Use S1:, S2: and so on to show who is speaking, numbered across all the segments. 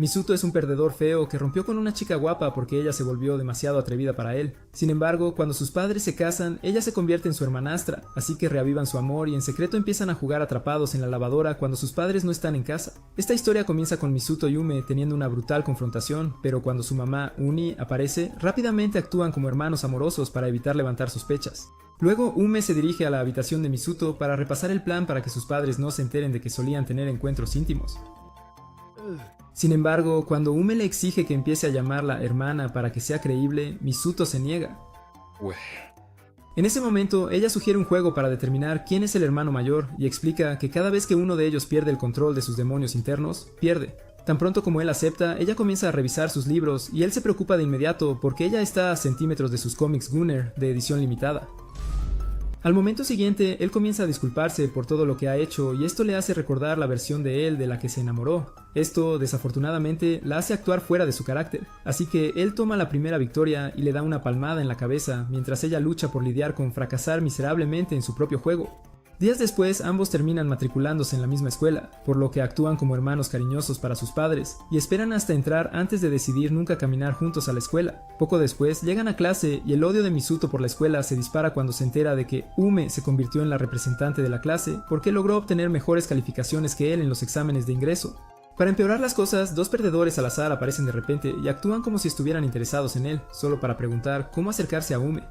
S1: Misuto es un perdedor feo que rompió con una chica guapa porque ella se volvió demasiado atrevida para él. Sin embargo, cuando sus padres se casan, ella se convierte en su hermanastra, así que reavivan su amor y en secreto empiezan a jugar atrapados en la lavadora cuando sus padres no están en casa. Esta historia comienza con Misuto y Ume teniendo una brutal confrontación, pero cuando su mamá, Uni, aparece, rápidamente actúan como hermanos amorosos para evitar levantar sospechas. Luego, Ume se dirige a la habitación de Misuto para repasar el plan para que sus padres no se enteren de que solían tener encuentros íntimos. Sin embargo, cuando Ume le exige que empiece a llamarla hermana para que sea creíble, Misuto se niega. En ese momento, ella sugiere un juego para determinar quién es el hermano mayor y explica que cada vez que uno de ellos pierde el control de sus demonios internos, pierde. Tan pronto como él acepta, ella comienza a revisar sus libros y él se preocupa de inmediato porque ella está a centímetros de sus cómics Gunner de edición limitada. Al momento siguiente, él comienza a disculparse por todo lo que ha hecho y esto le hace recordar la versión de él de la que se enamoró. Esto, desafortunadamente, la hace actuar fuera de su carácter, así que él toma la primera victoria y le da una palmada en la cabeza mientras ella lucha por lidiar con fracasar miserablemente en su propio juego. Días después, ambos terminan matriculándose en la misma escuela, por lo que actúan como hermanos cariñosos para sus padres, y esperan hasta entrar antes de decidir nunca caminar juntos a la escuela. Poco después, llegan a clase y el odio de Misuto por la escuela se dispara cuando se entera de que Ume se convirtió en la representante de la clase porque logró obtener mejores calificaciones que él en los exámenes de ingreso. Para empeorar las cosas, dos perdedores al azar aparecen de repente y actúan como si estuvieran interesados en él, solo para preguntar cómo acercarse a Ume.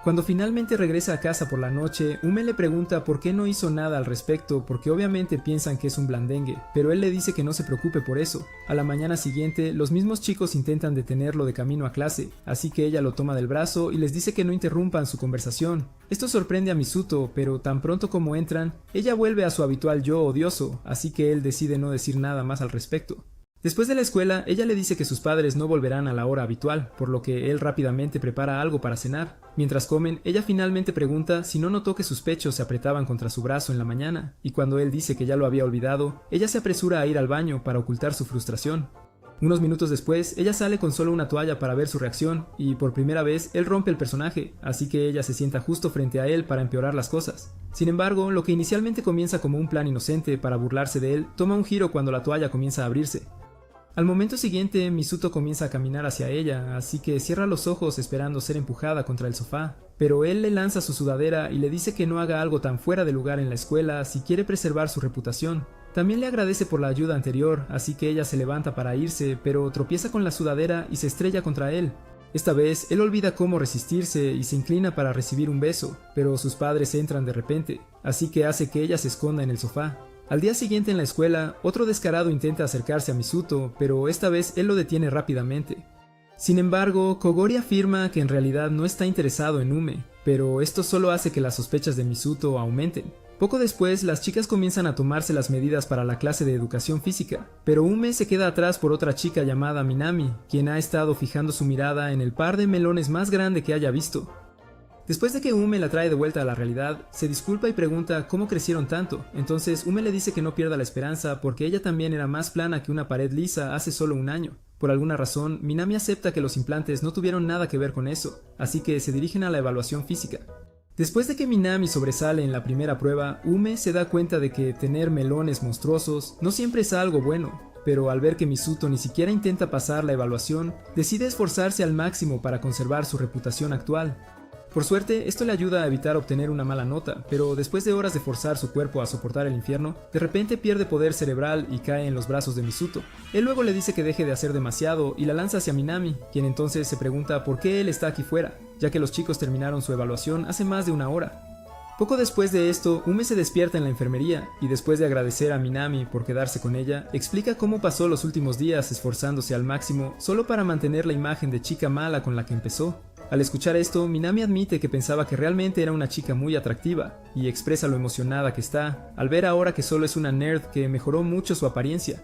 S1: Cuando finalmente regresa a casa por la noche, Ume le pregunta por qué no hizo nada al respecto porque obviamente piensan que es un blandengue, pero él le dice que no se preocupe por eso. A la mañana siguiente, los mismos chicos intentan detenerlo de camino a clase, así que ella lo toma del brazo y les dice que no interrumpan su conversación. Esto sorprende a Misuto, pero tan pronto como entran, ella vuelve a su habitual yo odioso, así que él decide no decir nada más al respecto. Después de la escuela, ella le dice que sus padres no volverán a la hora habitual, por lo que él rápidamente prepara algo para cenar. Mientras comen, ella finalmente pregunta si no notó que sus pechos se apretaban contra su brazo en la mañana, y cuando él dice que ya lo había olvidado, ella se apresura a ir al baño para ocultar su frustración. Unos minutos después, ella sale con solo una toalla para ver su reacción, y por primera vez él rompe el personaje, así que ella se sienta justo frente a él para empeorar las cosas. Sin embargo, lo que inicialmente comienza como un plan inocente para burlarse de él, toma un giro cuando la toalla comienza a abrirse. Al momento siguiente, Misuto comienza a caminar hacia ella, así que cierra los ojos esperando ser empujada contra el sofá. Pero él le lanza su sudadera y le dice que no haga algo tan fuera de lugar en la escuela si quiere preservar su reputación. También le agradece por la ayuda anterior, así que ella se levanta para irse, pero tropieza con la sudadera y se estrella contra él. Esta vez, él olvida cómo resistirse y se inclina para recibir un beso, pero sus padres entran de repente, así que hace que ella se esconda en el sofá. Al día siguiente en la escuela, otro descarado intenta acercarse a Misuto, pero esta vez él lo detiene rápidamente. Sin embargo, Kogori afirma que en realidad no está interesado en Ume, pero esto solo hace que las sospechas de Misuto aumenten. Poco después, las chicas comienzan a tomarse las medidas para la clase de educación física, pero Ume se queda atrás por otra chica llamada Minami, quien ha estado fijando su mirada en el par de melones más grande que haya visto. Después de que Ume la trae de vuelta a la realidad, se disculpa y pregunta cómo crecieron tanto. Entonces Ume le dice que no pierda la esperanza porque ella también era más plana que una pared lisa hace solo un año. Por alguna razón, Minami acepta que los implantes no tuvieron nada que ver con eso, así que se dirigen a la evaluación física. Después de que Minami sobresale en la primera prueba, Ume se da cuenta de que tener melones monstruosos no siempre es algo bueno, pero al ver que Misuto ni siquiera intenta pasar la evaluación, decide esforzarse al máximo para conservar su reputación actual. Por suerte, esto le ayuda a evitar obtener una mala nota, pero después de horas de forzar su cuerpo a soportar el infierno, de repente pierde poder cerebral y cae en los brazos de Misuto. Él luego le dice que deje de hacer demasiado y la lanza hacia Minami, quien entonces se pregunta por qué él está aquí fuera, ya que los chicos terminaron su evaluación hace más de una hora. Poco después de esto, Ume se despierta en la enfermería y después de agradecer a Minami por quedarse con ella, explica cómo pasó los últimos días esforzándose al máximo solo para mantener la imagen de chica mala con la que empezó. Al escuchar esto, Minami admite que pensaba que realmente era una chica muy atractiva y expresa lo emocionada que está al ver ahora que solo es una nerd que mejoró mucho su apariencia.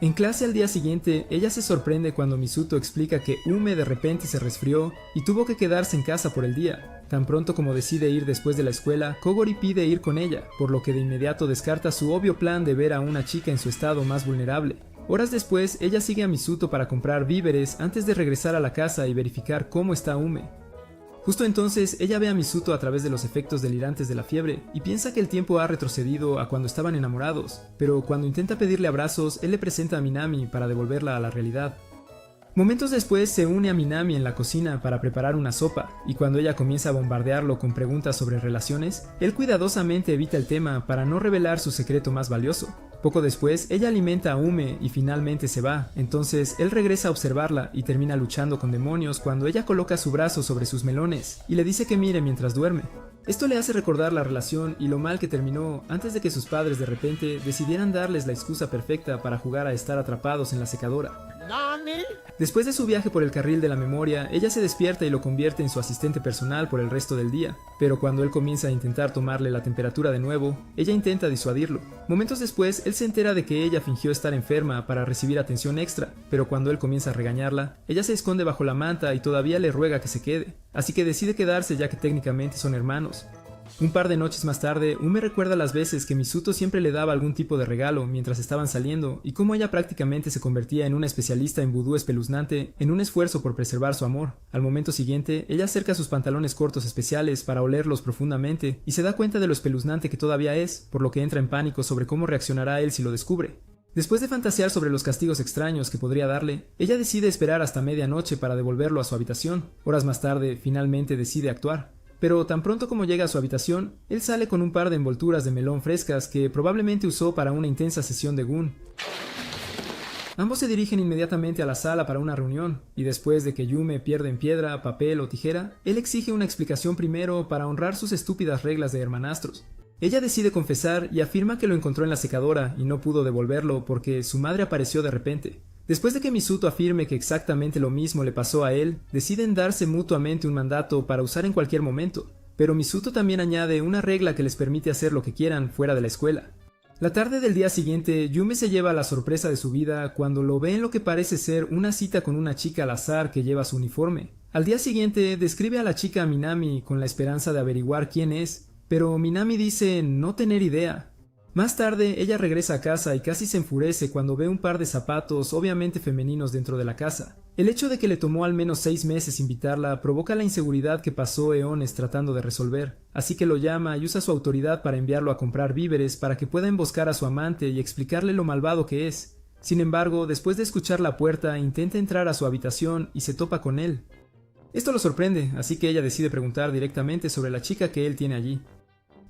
S1: En clase al día siguiente, ella se sorprende cuando Misuto explica que Ume de repente se resfrió y tuvo que quedarse en casa por el día. Tan pronto como decide ir después de la escuela, Kogori pide ir con ella, por lo que de inmediato descarta su obvio plan de ver a una chica en su estado más vulnerable. Horas después, ella sigue a Misuto para comprar víveres antes de regresar a la casa y verificar cómo está Ume. Justo entonces, ella ve a Misuto a través de los efectos delirantes de la fiebre y piensa que el tiempo ha retrocedido a cuando estaban enamorados, pero cuando intenta pedirle abrazos, él le presenta a Minami para devolverla a la realidad. Momentos después se une a Minami en la cocina para preparar una sopa, y cuando ella comienza a bombardearlo con preguntas sobre relaciones, él cuidadosamente evita el tema para no revelar su secreto más valioso. Poco después, ella alimenta a Ume y finalmente se va, entonces él regresa a observarla y termina luchando con demonios cuando ella coloca su brazo sobre sus melones y le dice que mire mientras duerme. Esto le hace recordar la relación y lo mal que terminó antes de que sus padres de repente decidieran darles la excusa perfecta para jugar a estar atrapados en la secadora. Después de su viaje por el carril de la memoria, ella se despierta y lo convierte en su asistente personal por el resto del día, pero cuando él comienza a intentar tomarle la temperatura de nuevo, ella intenta disuadirlo. Momentos después, él se entera de que ella fingió estar enferma para recibir atención extra, pero cuando él comienza a regañarla, ella se esconde bajo la manta y todavía le ruega que se quede, así que decide quedarse ya que técnicamente son hermanos. Un par de noches más tarde, Ume recuerda las veces que Misuto siempre le daba algún tipo de regalo mientras estaban saliendo y cómo ella prácticamente se convertía en una especialista en vudú espeluznante en un esfuerzo por preservar su amor. Al momento siguiente, ella acerca sus pantalones cortos especiales para olerlos profundamente y se da cuenta de lo espeluznante que todavía es, por lo que entra en pánico sobre cómo reaccionará él si lo descubre. Después de fantasear sobre los castigos extraños que podría darle, ella decide esperar hasta medianoche para devolverlo a su habitación. Horas más tarde, finalmente decide actuar. Pero tan pronto como llega a su habitación, él sale con un par de envolturas de melón frescas que probablemente usó para una intensa sesión de gun. Ambos se dirigen inmediatamente a la sala para una reunión, y después de que Yume pierde en piedra, papel o tijera, él exige una explicación primero para honrar sus estúpidas reglas de hermanastros. Ella decide confesar y afirma que lo encontró en la secadora y no pudo devolverlo porque su madre apareció de repente. Después de que Misuto afirme que exactamente lo mismo le pasó a él, deciden darse mutuamente un mandato para usar en cualquier momento, pero Misuto también añade una regla que les permite hacer lo que quieran fuera de la escuela. La tarde del día siguiente, Yume se lleva la sorpresa de su vida cuando lo ve en lo que parece ser una cita con una chica al azar que lleva su uniforme. Al día siguiente, describe a la chica a Minami con la esperanza de averiguar quién es, pero Minami dice no tener idea. Más tarde, ella regresa a casa y casi se enfurece cuando ve un par de zapatos obviamente femeninos dentro de la casa. El hecho de que le tomó al menos 6 meses invitarla provoca la inseguridad que pasó eones tratando de resolver, así que lo llama y usa su autoridad para enviarlo a comprar víveres para que pueda emboscar a su amante y explicarle lo malvado que es. Sin embargo, después de escuchar la puerta, intenta entrar a su habitación y se topa con él. Esto lo sorprende, así que ella decide preguntar directamente sobre la chica que él tiene allí.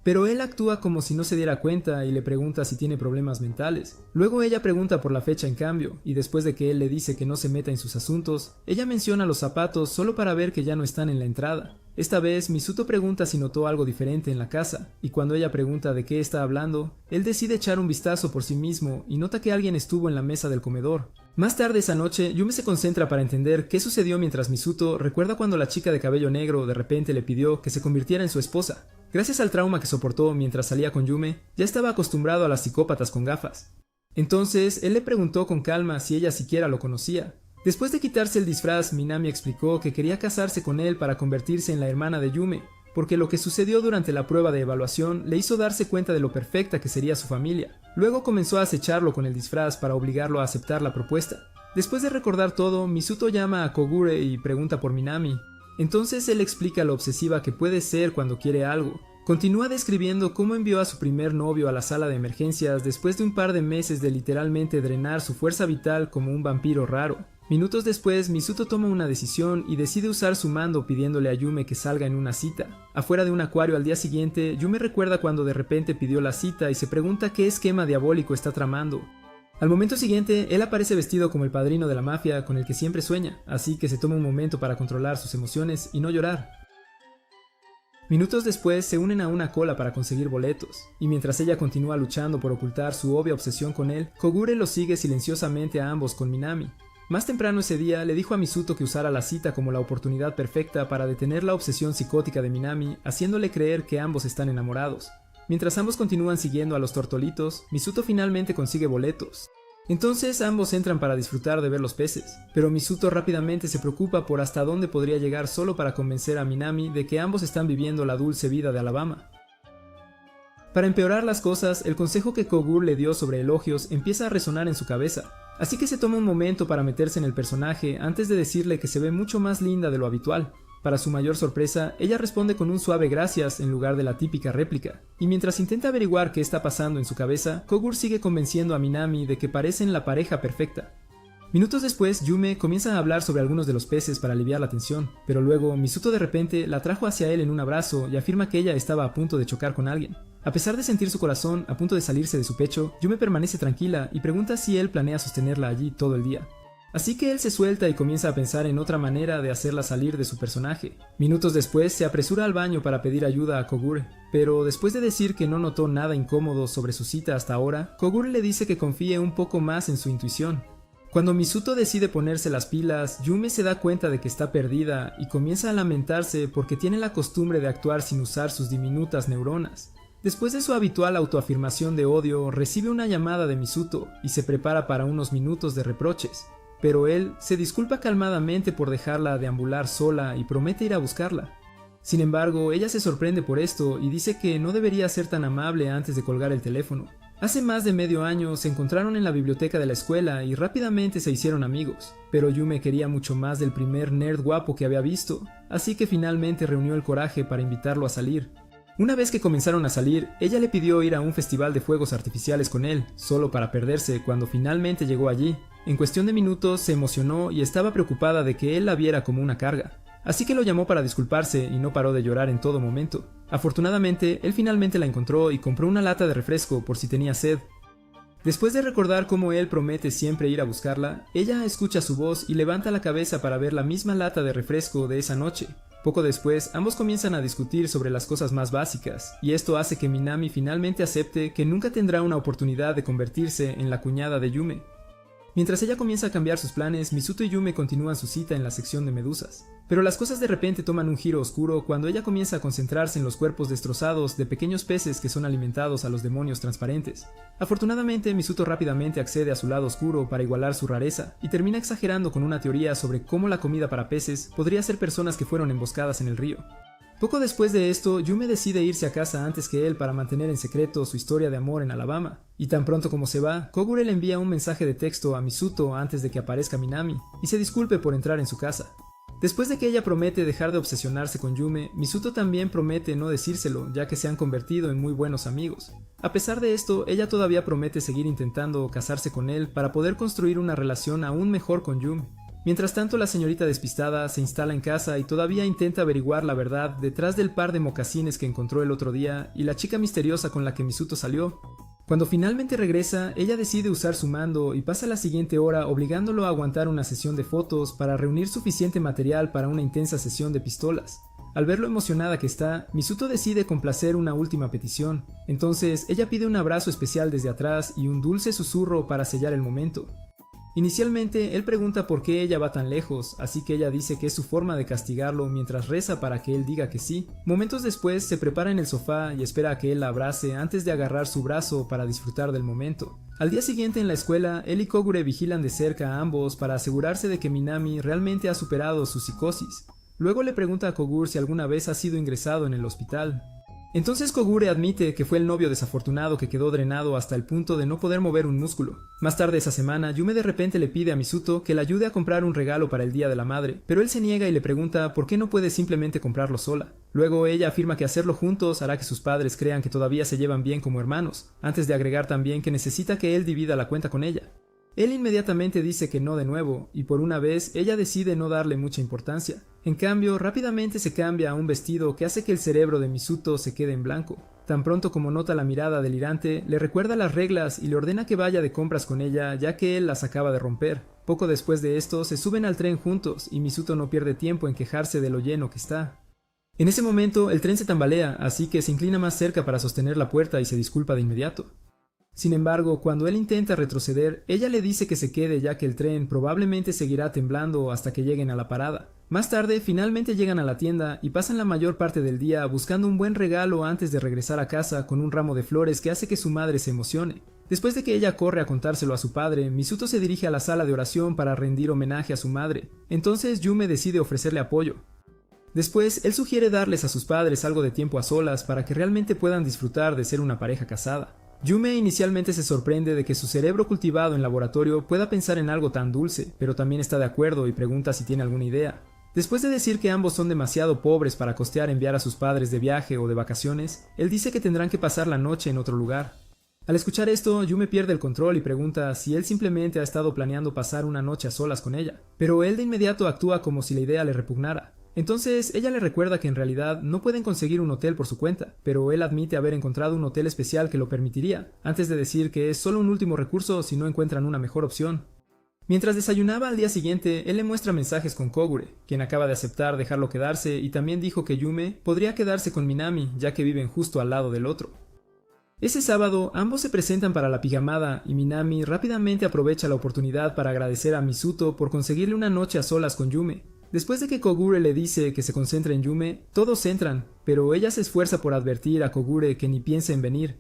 S1: Pero él actúa como si no se diera cuenta y le pregunta si tiene problemas mentales. Luego ella pregunta por la fecha en cambio, y después de que él le dice que no se meta en sus asuntos, ella menciona los zapatos solo para ver que ya no están en la entrada. Esta vez, Misuto pregunta si notó algo diferente en la casa, y cuando ella pregunta de qué está hablando, él decide echar un vistazo por sí mismo y nota que alguien estuvo en la mesa del comedor. Más tarde esa noche, Yume se concentra para entender qué sucedió mientras Misuto recuerda cuando la chica de cabello negro de repente le pidió que se convirtiera en su esposa. Gracias al trauma que soportó mientras salía con Yume, ya estaba acostumbrado a las psicópatas con gafas. Entonces, él le preguntó con calma si ella siquiera lo conocía. Después de quitarse el disfraz, Minami explicó que quería casarse con él para convertirse en la hermana de Yume, porque lo que sucedió durante la prueba de evaluación le hizo darse cuenta de lo perfecta que sería su familia. Luego comenzó a acecharlo con el disfraz para obligarlo a aceptar la propuesta. Después de recordar todo, Misuto llama a Kogure y pregunta por Minami. Entonces él explica lo obsesiva que puede ser cuando quiere algo. Continúa describiendo cómo envió a su primer novio a la sala de emergencias después de un par de meses de literalmente drenar su fuerza vital como un vampiro raro. Minutos después, Misuto toma una decisión y decide usar su mando pidiéndole a Yume que salga en una cita. Afuera de un acuario al día siguiente, Yume recuerda cuando de repente pidió la cita y se pregunta qué esquema diabólico está tramando. Al momento siguiente, él aparece vestido como el padrino de la mafia con el que siempre sueña, así que se toma un momento para controlar sus emociones y no llorar. Minutos después se unen a una cola para conseguir boletos, y mientras ella continúa luchando por ocultar su obvia obsesión con él, Kogure los sigue silenciosamente a ambos con Minami. Más temprano ese día le dijo a Misuto que usara la cita como la oportunidad perfecta para detener la obsesión psicótica de Minami, haciéndole creer que ambos están enamorados. Mientras ambos continúan siguiendo a los tortolitos, Misuto finalmente consigue boletos. Entonces ambos entran para disfrutar de ver los peces, pero Misuto rápidamente se preocupa por hasta dónde podría llegar solo para convencer a Minami de que ambos están viviendo la dulce vida de Alabama. Para empeorar las cosas, el consejo que Kogure le dio sobre elogios empieza a resonar en su cabeza, así que se toma un momento para meterse en el personaje antes de decirle que se ve mucho más linda de lo habitual. Para su mayor sorpresa, ella responde con un suave gracias en lugar de la típica réplica, y mientras intenta averiguar qué está pasando en su cabeza, Kogure sigue convenciendo a Minami de que parecen la pareja perfecta. Minutos después, Yume comienza a hablar sobre algunos de los peces para aliviar la tensión, pero luego Misuto de repente la trajo hacia él en un abrazo y afirma que ella estaba a punto de chocar con alguien. A pesar de sentir su corazón a punto de salirse de su pecho, Yume permanece tranquila y pregunta si él planea sostenerla allí todo el día. Así que él se suelta y comienza a pensar en otra manera de hacerla salir de su personaje. Minutos después se apresura al baño para pedir ayuda a Kogure, pero después de decir que no notó nada incómodo sobre su cita hasta ahora, Kogure le dice que confíe un poco más en su intuición. Cuando Misuto decide ponerse las pilas, Yume se da cuenta de que está perdida y comienza a lamentarse porque tiene la costumbre de actuar sin usar sus diminutas neuronas. Después de su habitual autoafirmación de odio, recibe una llamada de Misuto y se prepara para unos minutos de reproches. Pero él se disculpa calmadamente por dejarla deambular sola y promete ir a buscarla. Sin embargo, ella se sorprende por esto y dice que no debería ser tan amable antes de colgar el teléfono. Hace más de medio año se encontraron en la biblioteca de la escuela y rápidamente se hicieron amigos, pero Yume quería mucho más del primer nerd guapo que había visto, así que finalmente reunió el coraje para invitarlo a salir. Una vez que comenzaron a salir, ella le pidió ir a un festival de fuegos artificiales con él, solo para perderse cuando finalmente llegó allí. En cuestión de minutos se emocionó y estaba preocupada de que él la viera como una carga. Así que lo llamó para disculparse y no paró de llorar en todo momento. Afortunadamente, él finalmente la encontró y compró una lata de refresco por si tenía sed. Después de recordar cómo él promete siempre ir a buscarla, ella escucha su voz y levanta la cabeza para ver la misma lata de refresco de esa noche. Poco después, ambos comienzan a discutir sobre las cosas más básicas, y esto hace que Minami finalmente acepte que nunca tendrá una oportunidad de convertirse en la cuñada de Yume. Mientras ella comienza a cambiar sus planes, Misuto y Yume continúan su cita en la sección de medusas. Pero las cosas de repente toman un giro oscuro cuando ella comienza a concentrarse en los cuerpos destrozados de pequeños peces que son alimentados a los demonios transparentes. Afortunadamente, Misuto rápidamente accede a su lado oscuro para igualar su rareza, y termina exagerando con una teoría sobre cómo la comida para peces podría ser personas que fueron emboscadas en el río. Poco después de esto, Yume decide irse a casa antes que él para mantener en secreto su historia de amor en Alabama, y tan pronto como se va, Kogure le envía un mensaje de texto a Misuto antes de que aparezca Minami, y se disculpe por entrar en su casa. Después de que ella promete dejar de obsesionarse con Yume, Misuto también promete no decírselo, ya que se han convertido en muy buenos amigos. A pesar de esto, ella todavía promete seguir intentando casarse con él para poder construir una relación aún mejor con Yume. Mientras tanto, la señorita despistada se instala en casa y todavía intenta averiguar la verdad detrás del par de mocasines que encontró el otro día y la chica misteriosa con la que Misuto salió. Cuando finalmente regresa, ella decide usar su mando y pasa la siguiente hora obligándolo a aguantar una sesión de fotos para reunir suficiente material para una intensa sesión de pistolas. Al ver lo emocionada que está, Misuto decide complacer una última petición. Entonces, ella pide un abrazo especial desde atrás y un dulce susurro para sellar el momento. Inicialmente, él pregunta por qué ella va tan lejos, así que ella dice que es su forma de castigarlo mientras reza para que él diga que sí. Momentos después, se prepara en el sofá y espera a que él la abrace antes de agarrar su brazo para disfrutar del momento. Al día siguiente en la escuela, él y Kogure vigilan de cerca a ambos para asegurarse de que Minami realmente ha superado su psicosis. Luego le pregunta a Kogure si alguna vez ha sido ingresado en el hospital. Entonces Kogure admite que fue el novio desafortunado que quedó drenado hasta el punto de no poder mover un músculo. Más tarde esa semana, Yume de repente le pide a Misuto que le ayude a comprar un regalo para el Día de la Madre, pero él se niega y le pregunta por qué no puede simplemente comprarlo sola. Luego ella afirma que hacerlo juntos hará que sus padres crean que todavía se llevan bien como hermanos, antes de agregar también que necesita que él divida la cuenta con ella. Él inmediatamente dice que no de nuevo, y por una vez ella decide no darle mucha importancia. En cambio, rápidamente se cambia a un vestido que hace que el cerebro de Misuto se quede en blanco. Tan pronto como nota la mirada delirante, le recuerda las reglas y le ordena que vaya de compras con ella, ya que él las acaba de romper. Poco después de esto, se suben al tren juntos, y Misuto no pierde tiempo en quejarse de lo lleno que está. En ese momento, el tren se tambalea, así que se inclina más cerca para sostener la puerta y se disculpa de inmediato. Sin embargo, cuando él intenta retroceder, ella le dice que se quede ya que el tren probablemente seguirá temblando hasta que lleguen a la parada. Más tarde, finalmente llegan a la tienda y pasan la mayor parte del día buscando un buen regalo antes de regresar a casa con un ramo de flores que hace que su madre se emocione. Después de que ella corre a contárselo a su padre, Misuto se dirige a la sala de oración para rendir homenaje a su madre. Entonces Yume decide ofrecerle apoyo. Después, él sugiere darles a sus padres algo de tiempo a solas para que realmente puedan disfrutar de ser una pareja casada. Yume inicialmente se sorprende de que su cerebro cultivado en laboratorio pueda pensar en algo tan dulce, pero también está de acuerdo y pregunta si tiene alguna idea. Después de decir que ambos son demasiado pobres para costear enviar a sus padres de viaje o de vacaciones, él dice que tendrán que pasar la noche en otro lugar. Al escuchar esto, Yume pierde el control y pregunta si él simplemente ha estado planeando pasar una noche a solas con ella, pero él de inmediato actúa como si la idea le repugnara. Entonces ella le recuerda que en realidad no pueden conseguir un hotel por su cuenta, pero él admite haber encontrado un hotel especial que lo permitiría, antes de decir que es solo un último recurso si no encuentran una mejor opción. Mientras desayunaba al día siguiente, él le muestra mensajes con Kogure, quien acaba de aceptar dejarlo quedarse y también dijo que Yume podría quedarse con Minami ya que viven justo al lado del otro. Ese sábado, ambos se presentan para la pijamada y Minami rápidamente aprovecha la oportunidad para agradecer a Misuto por conseguirle una noche a solas con Yume. Después de que Kogure le dice que se concentre en Yume, todos entran, pero ella se esfuerza por advertir a Kogure que ni piense en venir.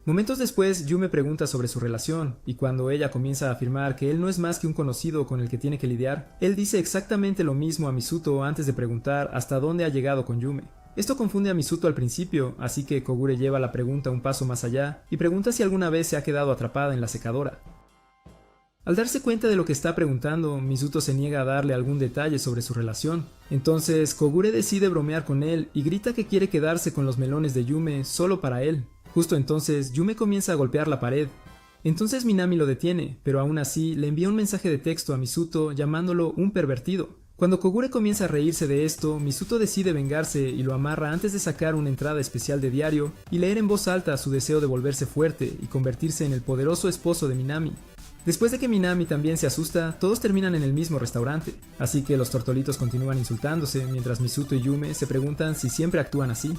S1: Momentos después, Yume pregunta sobre su relación, y cuando ella comienza a afirmar que él no es más que un conocido con el que tiene que lidiar, él dice exactamente lo mismo a Misuto antes de preguntar hasta dónde ha llegado con Yume. Esto confunde a Misuto al principio, así que Kogure lleva la pregunta un paso más allá y pregunta si alguna vez se ha quedado atrapada en la secadora. Al darse cuenta de lo que está preguntando, Misuto se niega a darle algún detalle sobre su relación. Entonces, Kogure decide bromear con él y grita que quiere quedarse con los melones de Yume solo para él. Justo entonces, Yume comienza a golpear la pared. Entonces Minami lo detiene, pero aún así le envía un mensaje de texto a Misuto llamándolo un pervertido. Cuando Kogure comienza a reírse de esto, Misuto decide vengarse y lo amarra antes de sacar una entrada especial de diario y leer en voz alta su deseo de volverse fuerte y convertirse en el poderoso esposo de Minami. Después de que Minami también se asusta, todos terminan en el mismo restaurante, así que los tortolitos continúan insultándose mientras Misuto y Yume se preguntan si siempre actúan así.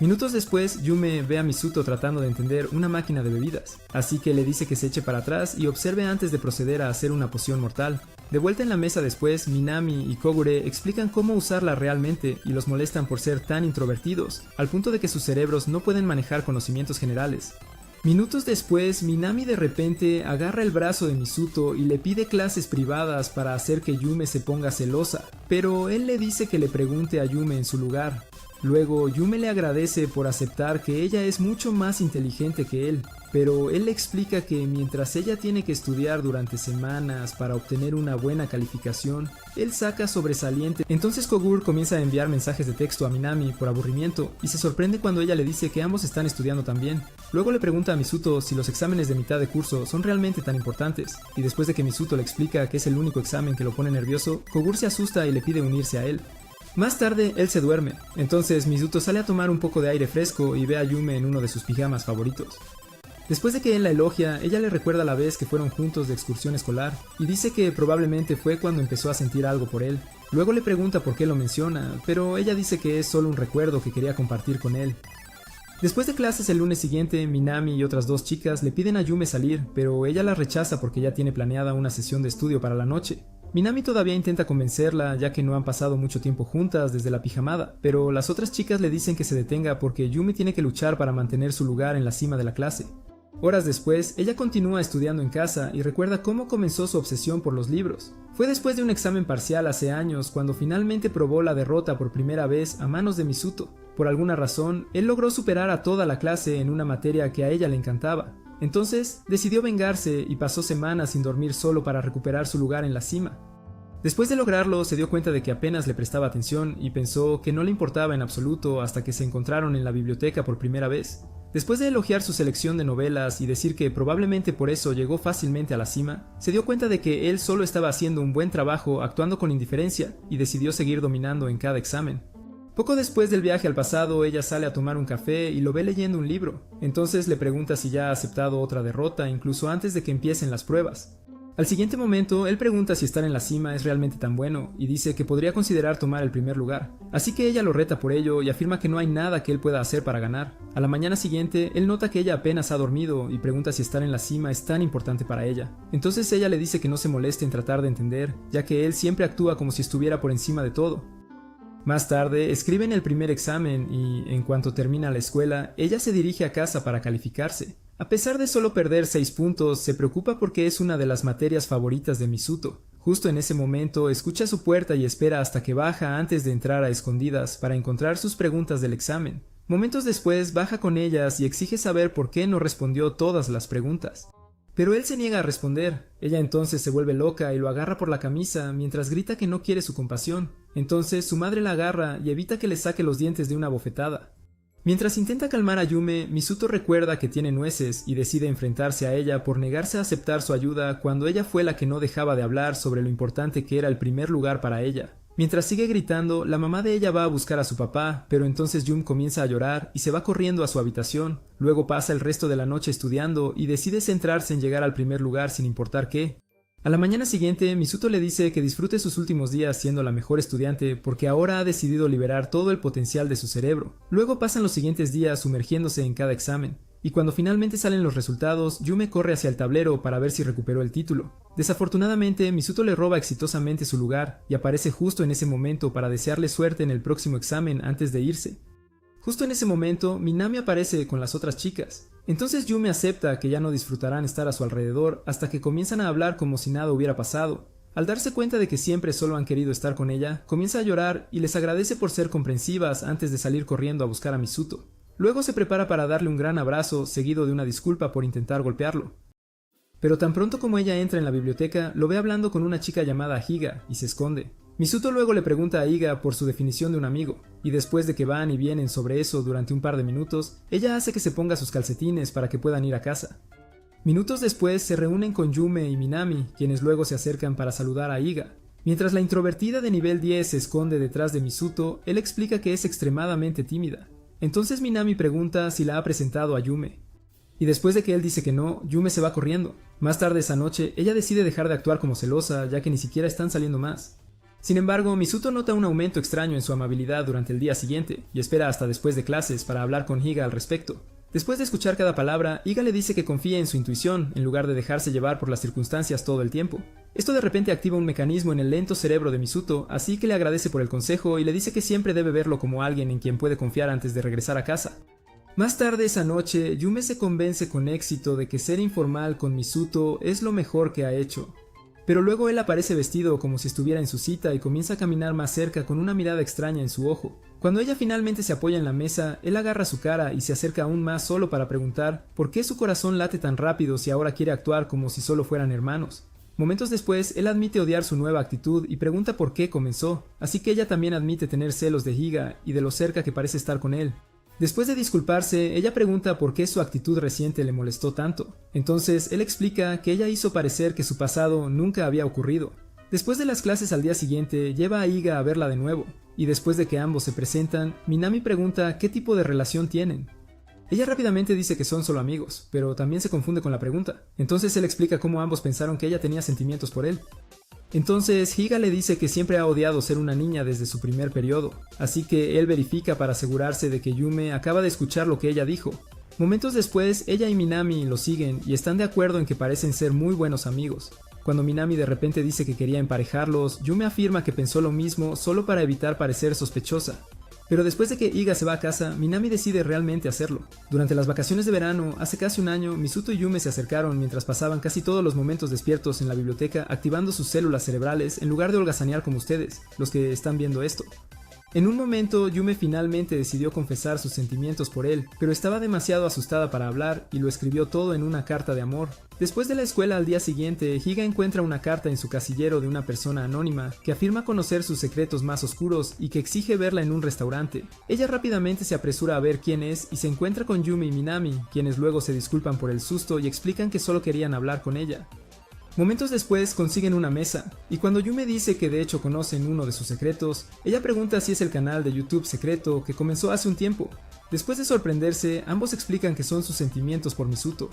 S1: Minutos después, Yume ve a Misuto tratando de entender una máquina de bebidas, así que le dice que se eche para atrás y observe antes de proceder a hacer una poción mortal. De vuelta en la mesa después, Minami y Kogure explican cómo usarla realmente y los molestan por ser tan introvertidos, al punto de que sus cerebros no pueden manejar conocimientos generales. Minutos después, Minami de repente agarra el brazo de Misuto y le pide clases privadas para hacer que Yume se ponga celosa, pero él le dice que le pregunte a Yume en su lugar. Luego, Yume le agradece por aceptar que ella es mucho más inteligente que él, pero él le explica que mientras ella tiene que estudiar durante semanas para obtener una buena calificación, él saca sobresaliente. Entonces Kogure comienza a enviar mensajes de texto a Minami por aburrimiento y se sorprende cuando ella le dice que ambos están estudiando también. Luego le pregunta a Misuto si los exámenes de mitad de curso son realmente tan importantes, y después de que Misuto le explica que es el único examen que lo pone nervioso, Kogure se asusta y le pide unirse a él. Más tarde, él se duerme, entonces Misuto sale a tomar un poco de aire fresco y ve a Yume en uno de sus pijamas favoritos. Después de que él la elogia, ella le recuerda la vez que fueron juntos de excursión escolar y dice que probablemente fue cuando empezó a sentir algo por él. Luego le pregunta por qué lo menciona, pero ella dice que es solo un recuerdo que quería compartir con él. Después de clases el lunes siguiente, Minami y otras dos chicas le piden a Yume salir, pero ella la rechaza porque ya tiene planeada una sesión de estudio para la noche. Minami todavía intenta convencerla ya que no han pasado mucho tiempo juntas desde la pijamada, pero las otras chicas le dicen que se detenga porque Yume tiene que luchar para mantener su lugar en la cima de la clase. Horas después, ella continúa estudiando en casa y recuerda cómo comenzó su obsesión por los libros. Fue después de un examen parcial hace años cuando finalmente probó la derrota por primera vez a manos de Misuto. Por alguna razón, él logró superar a toda la clase en una materia que a ella le encantaba. Entonces, decidió vengarse y pasó semanas sin dormir solo para recuperar su lugar en la cima. Después de lograrlo, se dio cuenta de que apenas le prestaba atención y pensó que no le importaba en absoluto hasta que se encontraron en la biblioteca por primera vez. Después de elogiar su selección de novelas y decir que probablemente por eso llegó fácilmente a la cima, se dio cuenta de que él solo estaba haciendo un buen trabajo actuando con indiferencia y decidió seguir dominando en cada examen. Poco después del viaje al pasado, ella sale a tomar un café y lo ve leyendo un libro. Entonces le pregunta si ya ha aceptado otra derrota incluso antes de que empiecen las pruebas. Al siguiente momento, él pregunta si estar en la cima es realmente tan bueno y dice que podría considerar tomar el primer lugar. Así que ella lo reta por ello y afirma que no hay nada que él pueda hacer para ganar. A la mañana siguiente, él nota que ella apenas ha dormido y pregunta si estar en la cima es tan importante para ella. Entonces ella le dice que no se moleste en tratar de entender, ya que él siempre actúa como si estuviera por encima de todo. Más tarde, escriben el primer examen y, en cuanto termina la escuela, ella se dirige a casa para calificarse. A pesar de solo perder 6 puntos, se preocupa porque es una de las materias favoritas de Misuto. Justo en ese momento, escucha su puerta y espera hasta que baja antes de entrar a escondidas para encontrar sus preguntas del examen. Momentos después, baja con ellas y exige saber por qué no respondió todas las preguntas. Pero él se niega a responder. Ella entonces se vuelve loca y lo agarra por la camisa mientras grita que no quiere su compasión. Entonces su madre la agarra y evita que le saque los dientes de una bofetada. Mientras intenta calmar a Yume, Mizuto recuerda que tiene nueces y decide enfrentarse a ella por negarse a aceptar su ayuda cuando ella fue la que no dejaba de hablar sobre lo importante que era el primer lugar para ella. Mientras sigue gritando, la mamá de ella va a buscar a su papá, pero entonces Yum comienza a llorar y se va corriendo a su habitación. Luego pasa el resto de la noche estudiando y decide centrarse en llegar al primer lugar sin importar qué. A la mañana siguiente, Mizuto le dice que disfrute sus últimos días siendo la mejor estudiante porque ahora ha decidido liberar todo el potencial de su cerebro. Luego pasan los siguientes días sumergiéndose en cada examen. Y cuando finalmente salen los resultados, Yume corre hacia el tablero para ver si recuperó el título. Desafortunadamente, Mizuto le roba exitosamente su lugar y aparece justo en ese momento para desearle suerte en el próximo examen antes de irse. Justo en ese momento, Minami aparece con las otras chicas. Entonces Yume acepta que ya no disfrutarán estar a su alrededor hasta que comienzan a hablar como si nada hubiera pasado. Al darse cuenta de que siempre solo han querido estar con ella, comienza a llorar y les agradece por ser comprensivas antes de salir corriendo a buscar a Mizuto. Luego se prepara para darle un gran abrazo, seguido de una disculpa por intentar golpearlo. Pero tan pronto como ella entra en la biblioteca, lo ve hablando con una chica llamada Higa y se esconde. Mizuto luego le pregunta a Higa por su definición de un amigo, y después de que van y vienen sobre eso durante un par de minutos, ella hace que se ponga sus calcetines para que puedan ir a casa. Minutos después se reúnen con Yume y Minami, quienes luego se acercan para saludar a Higa. Mientras la introvertida de nivel 10 se esconde detrás de Mizuto, él explica que es extremadamente tímida. Entonces Minami pregunta si la ha presentado a Yume. Y después de que él dice que no, Yume se va corriendo. Más tarde esa noche, ella decide dejar de actuar como celosa, ya que ni siquiera están saliendo más. Sin embargo, Mizuto nota un aumento extraño en su amabilidad durante el día siguiente, y espera hasta después de clases para hablar con Higa al respecto. Después de escuchar cada palabra, Higa le dice que confía en su intuición, en lugar de dejarse llevar por las circunstancias todo el tiempo. Esto de repente activa un mecanismo en el lento cerebro de Mizuto, así que le agradece por el consejo y le dice que siempre debe verlo como alguien en quien puede confiar antes de regresar a casa. Más tarde esa noche, Yume se convence con éxito de que ser informal con Mizuto es lo mejor que ha hecho. Pero luego él aparece vestido como si estuviera en su cita y comienza a caminar más cerca con una mirada extraña en su ojo. Cuando ella finalmente se apoya en la mesa, él agarra su cara y se acerca aún más solo para preguntar por qué su corazón late tan rápido si ahora quiere actuar como si solo fueran hermanos. Momentos después, él admite odiar su nueva actitud y pregunta por qué comenzó, así que ella también admite tener celos de Higa y de lo cerca que parece estar con él. Después de disculparse, ella pregunta por qué su actitud reciente le molestó tanto. Entonces, él explica que ella hizo parecer que su pasado nunca había ocurrido. Después de las clases al día siguiente, lleva a Higa a verla de nuevo, y después de que ambos se presentan, Minami pregunta qué tipo de relación tienen. Ella rápidamente dice que son solo amigos, pero también se confunde con la pregunta. Entonces él explica cómo ambos pensaron que ella tenía sentimientos por él. Entonces Higa le dice que siempre ha odiado ser una niña desde su primer periodo, así que él verifica para asegurarse de que Yume acaba de escuchar lo que ella dijo. Momentos después, ella y Minami lo siguen y están de acuerdo en que parecen ser muy buenos amigos. Cuando Minami de repente dice que quería emparejarlos, Yume afirma que pensó lo mismo solo para evitar parecer sospechosa. Pero después de que Higa se va a casa, Minami decide realmente hacerlo. Durante las vacaciones de verano, hace casi un año, Mizuto y Yume se acercaron mientras pasaban casi todos los momentos despiertos en la biblioteca activando sus células cerebrales en lugar de holgazanear como ustedes, los que están viendo esto. En un momento, Yume finalmente decidió confesar sus sentimientos por él, pero estaba demasiado asustada para hablar y lo escribió todo en una carta de amor. Después de la escuela al día siguiente, Higa encuentra una carta en su casillero de una persona anónima que afirma conocer sus secretos más oscuros y que exige verla en un restaurante. Ella rápidamente se apresura a ver quién es y se encuentra con Yume y Minami, quienes luego se disculpan por el susto y explican que solo querían hablar con ella. Momentos después consiguen una mesa, y cuando Yume dice que de hecho conocen uno de sus secretos, ella pregunta si es el canal de YouTube secreto que comenzó hace un tiempo. Después de sorprenderse, ambos explican que son sus sentimientos por Mizuto.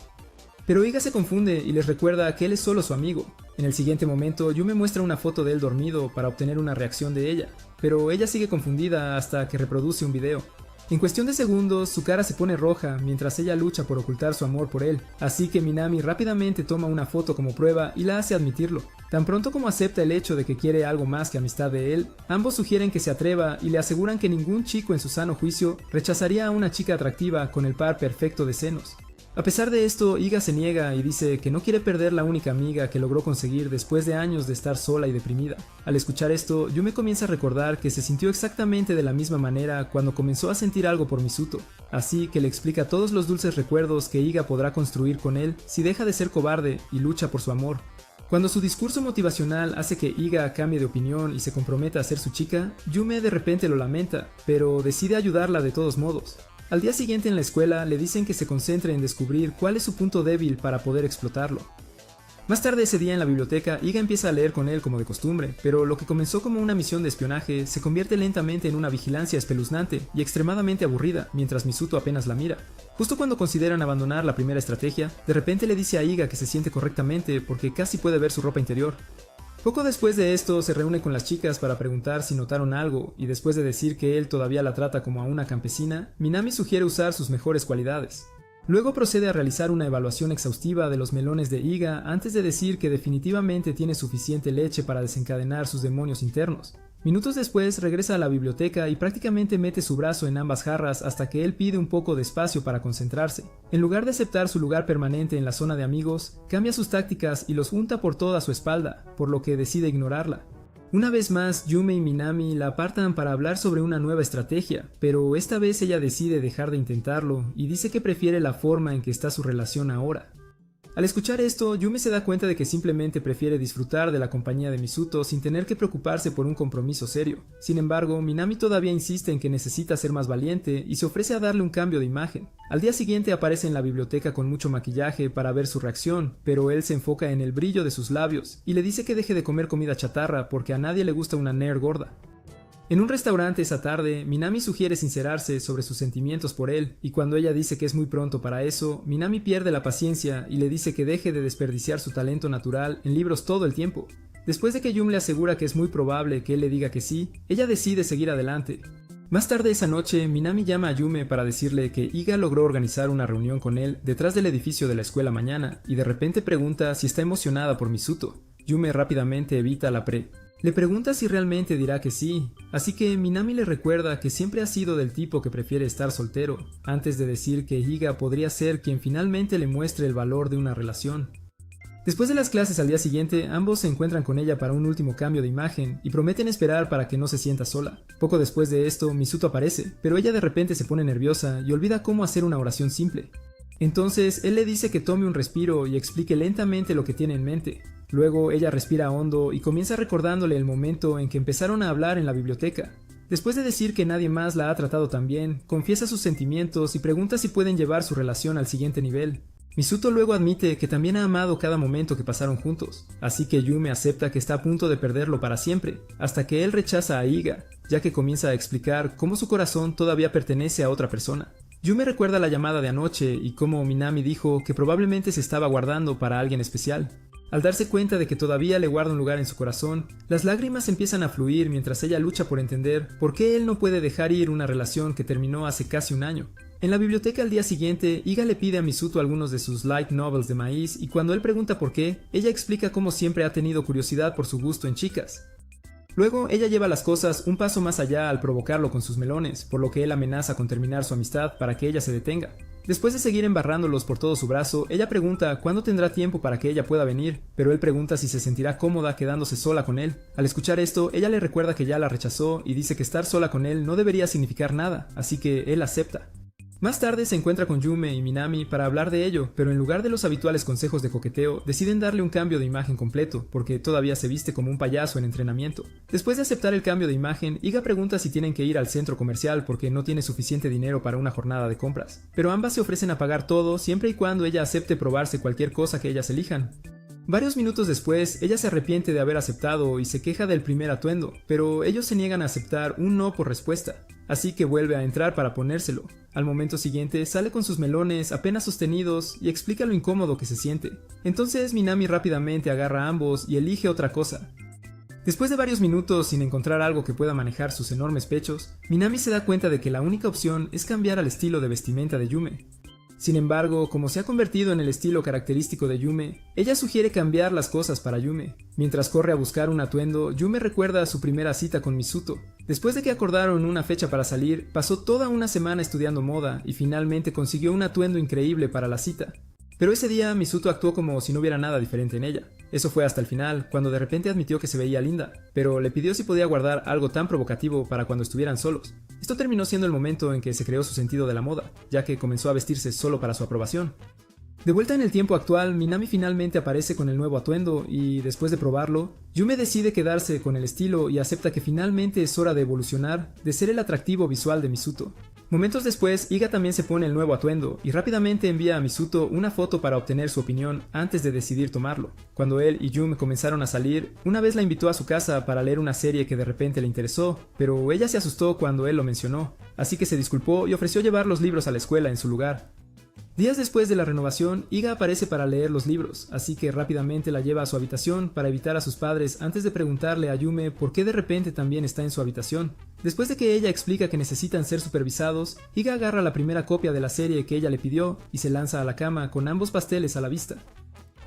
S1: Pero Higa se confunde y les recuerda que él es solo su amigo. En el siguiente momento, Yume muestra una foto de él dormido para obtener una reacción de ella, pero ella sigue confundida hasta que reproduce un video. En cuestión de segundos, su cara se pone roja mientras ella lucha por ocultar su amor por él, así que Minami rápidamente toma una foto como prueba y la hace admitirlo. Tan pronto como acepta el hecho de que quiere algo más que amistad de él, ambos sugieren que se atreva y le aseguran que ningún chico en su sano juicio rechazaría a una chica atractiva con el par perfecto de senos. A pesar de esto, Iga se niega y dice que no quiere perder la única amiga que logró conseguir después de años de estar sola y deprimida. Al escuchar esto, Yume comienza a recordar que se sintió exactamente de la misma manera cuando comenzó a sentir algo por Misuto, así que le explica todos los dulces recuerdos que Iga podrá construir con él si deja de ser cobarde y lucha por su amor. Cuando su discurso motivacional hace que Iga cambie de opinión y se comprometa a ser su chica, Yume de repente lo lamenta, pero decide ayudarla de todos modos. Al día siguiente en la escuela le dicen que se concentre en descubrir cuál es su punto débil para poder explotarlo. Más tarde ese día en la biblioteca, Iga empieza a leer con él como de costumbre, pero lo que comenzó como una misión de espionaje se convierte lentamente en una vigilancia espeluznante y extremadamente aburrida mientras Misuto apenas la mira. Justo cuando consideran abandonar la primera estrategia, de repente le dice a Iga que se siente correctamente porque casi puede ver su ropa interior. Poco después de esto se reúne con las chicas para preguntar si notaron algo y después de decir que él todavía la trata como a una campesina, Minami sugiere usar sus mejores cualidades. Luego procede a realizar una evaluación exhaustiva de los melones de Iga antes de decir que definitivamente tiene suficiente leche para desencadenar sus demonios internos. Minutos después regresa a la biblioteca y prácticamente mete su brazo en ambas jarras hasta que él pide un poco de espacio para concentrarse. En lugar de aceptar su lugar permanente en la zona de amigos, cambia sus tácticas y los unta por toda su espalda, por lo que decide ignorarla. Una vez más, Yume y Minami la apartan para hablar sobre una nueva estrategia, pero esta vez ella decide dejar de intentarlo y dice que prefiere la forma en que está su relación ahora. Al escuchar esto, Yume se da cuenta de que simplemente prefiere disfrutar de la compañía de Misuto sin tener que preocuparse por un compromiso serio. Sin embargo, Minami todavía insiste en que necesita ser más valiente y se ofrece a darle un cambio de imagen. Al día siguiente aparece en la biblioteca con mucho maquillaje para ver su reacción, pero él se enfoca en el brillo de sus labios y le dice que deje de comer comida chatarra porque a nadie le gusta una nerd gorda. En un restaurante esa tarde, Minami sugiere sincerarse sobre sus sentimientos por él, y cuando ella dice que es muy pronto para eso, Minami pierde la paciencia y le dice que deje de desperdiciar su talento natural en libros todo el tiempo. Después de que Yume le asegura que es muy probable que él le diga que sí, ella decide seguir adelante. Más tarde esa noche, Minami llama a Yume para decirle que Iga logró organizar una reunión con él detrás del edificio de la escuela mañana, y de repente pregunta si está emocionada por Misuto. Yume rápidamente evita la Le pregunta si realmente dirá que sí, así que Minami le recuerda que siempre ha sido del tipo que prefiere estar soltero, antes de decir que Iga podría ser quien finalmente le muestre el valor de una relación. Después de las clases al día siguiente, ambos se encuentran con ella para un último cambio de imagen y prometen esperar para que no se sienta sola. Poco después de esto, Misuto aparece, pero ella de repente se pone nerviosa y olvida cómo hacer una oración simple. Entonces, él le dice que tome un respiro y explique lentamente lo que tiene en mente. Luego, ella respira hondo y comienza recordándole el momento en que empezaron a hablar en la biblioteca. Después de decir que nadie más la ha tratado tan bien, confiesa sus sentimientos y pregunta si pueden llevar su relación al siguiente nivel. Misuto luego admite que también ha amado cada momento que pasaron juntos, así que Yume acepta que está a punto de perderlo para siempre, hasta que él rechaza a Iga, ya que comienza a explicar cómo su corazón todavía pertenece a otra persona. Yume recuerda la llamada de anoche y cómo Minami dijo que probablemente se estaba guardando para alguien especial. Al darse cuenta de que todavía le guarda un lugar en su corazón, las lágrimas empiezan a fluir mientras ella lucha por entender por qué él no puede dejar ir una relación que terminó hace casi un año. En la biblioteca al día siguiente, Iga le pide a Misuto algunos de sus light novels de maíz y cuando él pregunta por qué, ella explica cómo siempre ha tenido curiosidad por su gusto en chicas. Luego, ella lleva las cosas un paso más allá al provocarlo con sus melones, por lo que él amenaza con terminar su amistad para que ella se detenga. Después de seguir embarrándolos por todo su brazo, ella pregunta cuándo tendrá tiempo para que ella pueda venir, pero él pregunta si se sentirá cómoda quedándose sola con él. Al escuchar esto, ella le recuerda que ya la rechazó y dice que estar sola con él no debería significar nada, así que él acepta. Más tarde se encuentra con Yume y Minami para hablar de ello, pero en lugar de los habituales consejos de coqueteo, deciden darle un cambio de imagen completo, porque todavía se viste como un payaso en entrenamiento. Después de aceptar el cambio de imagen, Iga pregunta si tienen que ir al centro comercial porque no tiene suficiente dinero para una jornada de compras, pero ambas se ofrecen a pagar todo siempre y cuando ella acepte probarse cualquier cosa que ellas elijan. Varios minutos después, ella se arrepiente de haber aceptado y se queja del primer atuendo, pero ellos se niegan a aceptar un no por respuesta, así que vuelve a entrar para ponérselo. Al momento siguiente, sale con sus melones apenas sostenidos y explica lo incómodo que se siente. Entonces Minami rápidamente agarra a ambos y elige otra cosa. Después de varios minutos sin encontrar algo que pueda manejar sus enormes pechos, Minami se da cuenta de que la única opción es cambiar al estilo de vestimenta de Yume. Sin embargo, como se ha convertido en el estilo característico de Yume, ella sugiere cambiar las cosas para Yume. Mientras corre a buscar un atuendo, Yume recuerda su primera cita con Misuto. Después de que acordaron una fecha para salir, pasó toda una semana estudiando moda y finalmente consiguió un atuendo increíble para la cita. Pero ese día Misuto actuó como si no hubiera nada diferente en ella. Eso fue hasta el final, cuando de repente admitió que se veía linda, pero le pidió si podía guardar algo tan provocativo para cuando estuvieran solos. Esto terminó siendo el momento en que se creó su sentido de la moda, ya que comenzó a vestirse solo para su aprobación. De vuelta en el tiempo actual, Minami finalmente aparece con el nuevo atuendo y, después de probarlo, Yume decide quedarse con el estilo y acepta que finalmente es hora de evolucionar, de ser el atractivo visual de Misuto. Momentos después, Iga también se pone el nuevo atuendo y rápidamente envía a Misuto una foto para obtener su opinión antes de decidir tomarlo. Cuando él y Yume comenzaron a salir, una vez la invitó a su casa para leer una serie que de repente le interesó, pero ella se asustó cuando él lo mencionó, así que se disculpó y ofreció llevar los libros a la escuela en su lugar. Días después de la renovación, Iga aparece para leer los libros, así que rápidamente la lleva a su habitación para evitar a sus padres antes de preguntarle a Yume por qué de repente también está en su habitación. Después de que ella explica que necesitan ser supervisados, Iga agarra la primera copia de la serie que ella le pidió y se lanza a la cama con ambos pasteles a la vista.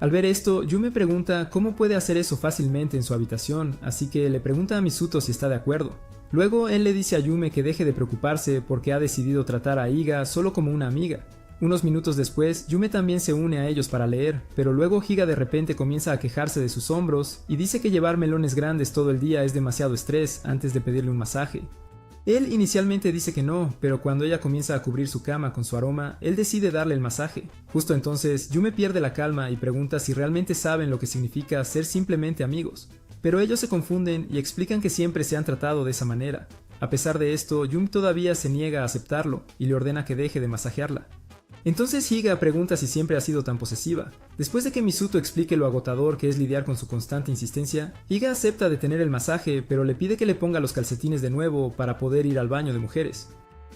S1: Al ver esto, Yume pregunta cómo puede hacer eso fácilmente en su habitación, así que le pregunta a Misuto si está de acuerdo. Luego él le dice a Yume que deje de preocuparse porque ha decidido tratar a Iga solo como una amiga. Unos minutos después, Yume también se une a ellos para leer, pero luego Iga de repente comienza a quejarse de sus hombros y dice que llevar melones grandes todo el día es demasiado estrés antes de pedirle un masaje. Él inicialmente dice que no, pero cuando ella comienza a cubrir su cama con su aroma, él decide darle el masaje. Justo entonces, Yume pierde la calma y pregunta si realmente saben lo que significa ser simplemente amigos. Pero ellos se confunden y explican que siempre se han tratado de esa manera. A pesar de esto, Yume todavía se niega a aceptarlo y le ordena que deje de masajearla. Entonces Iga pregunta si siempre ha sido tan posesiva. Después de que Misuto explique lo agotador que es lidiar con su constante insistencia, Iga acepta detener el masaje, pero le pide que le ponga los calcetines de nuevo para poder ir al baño de mujeres.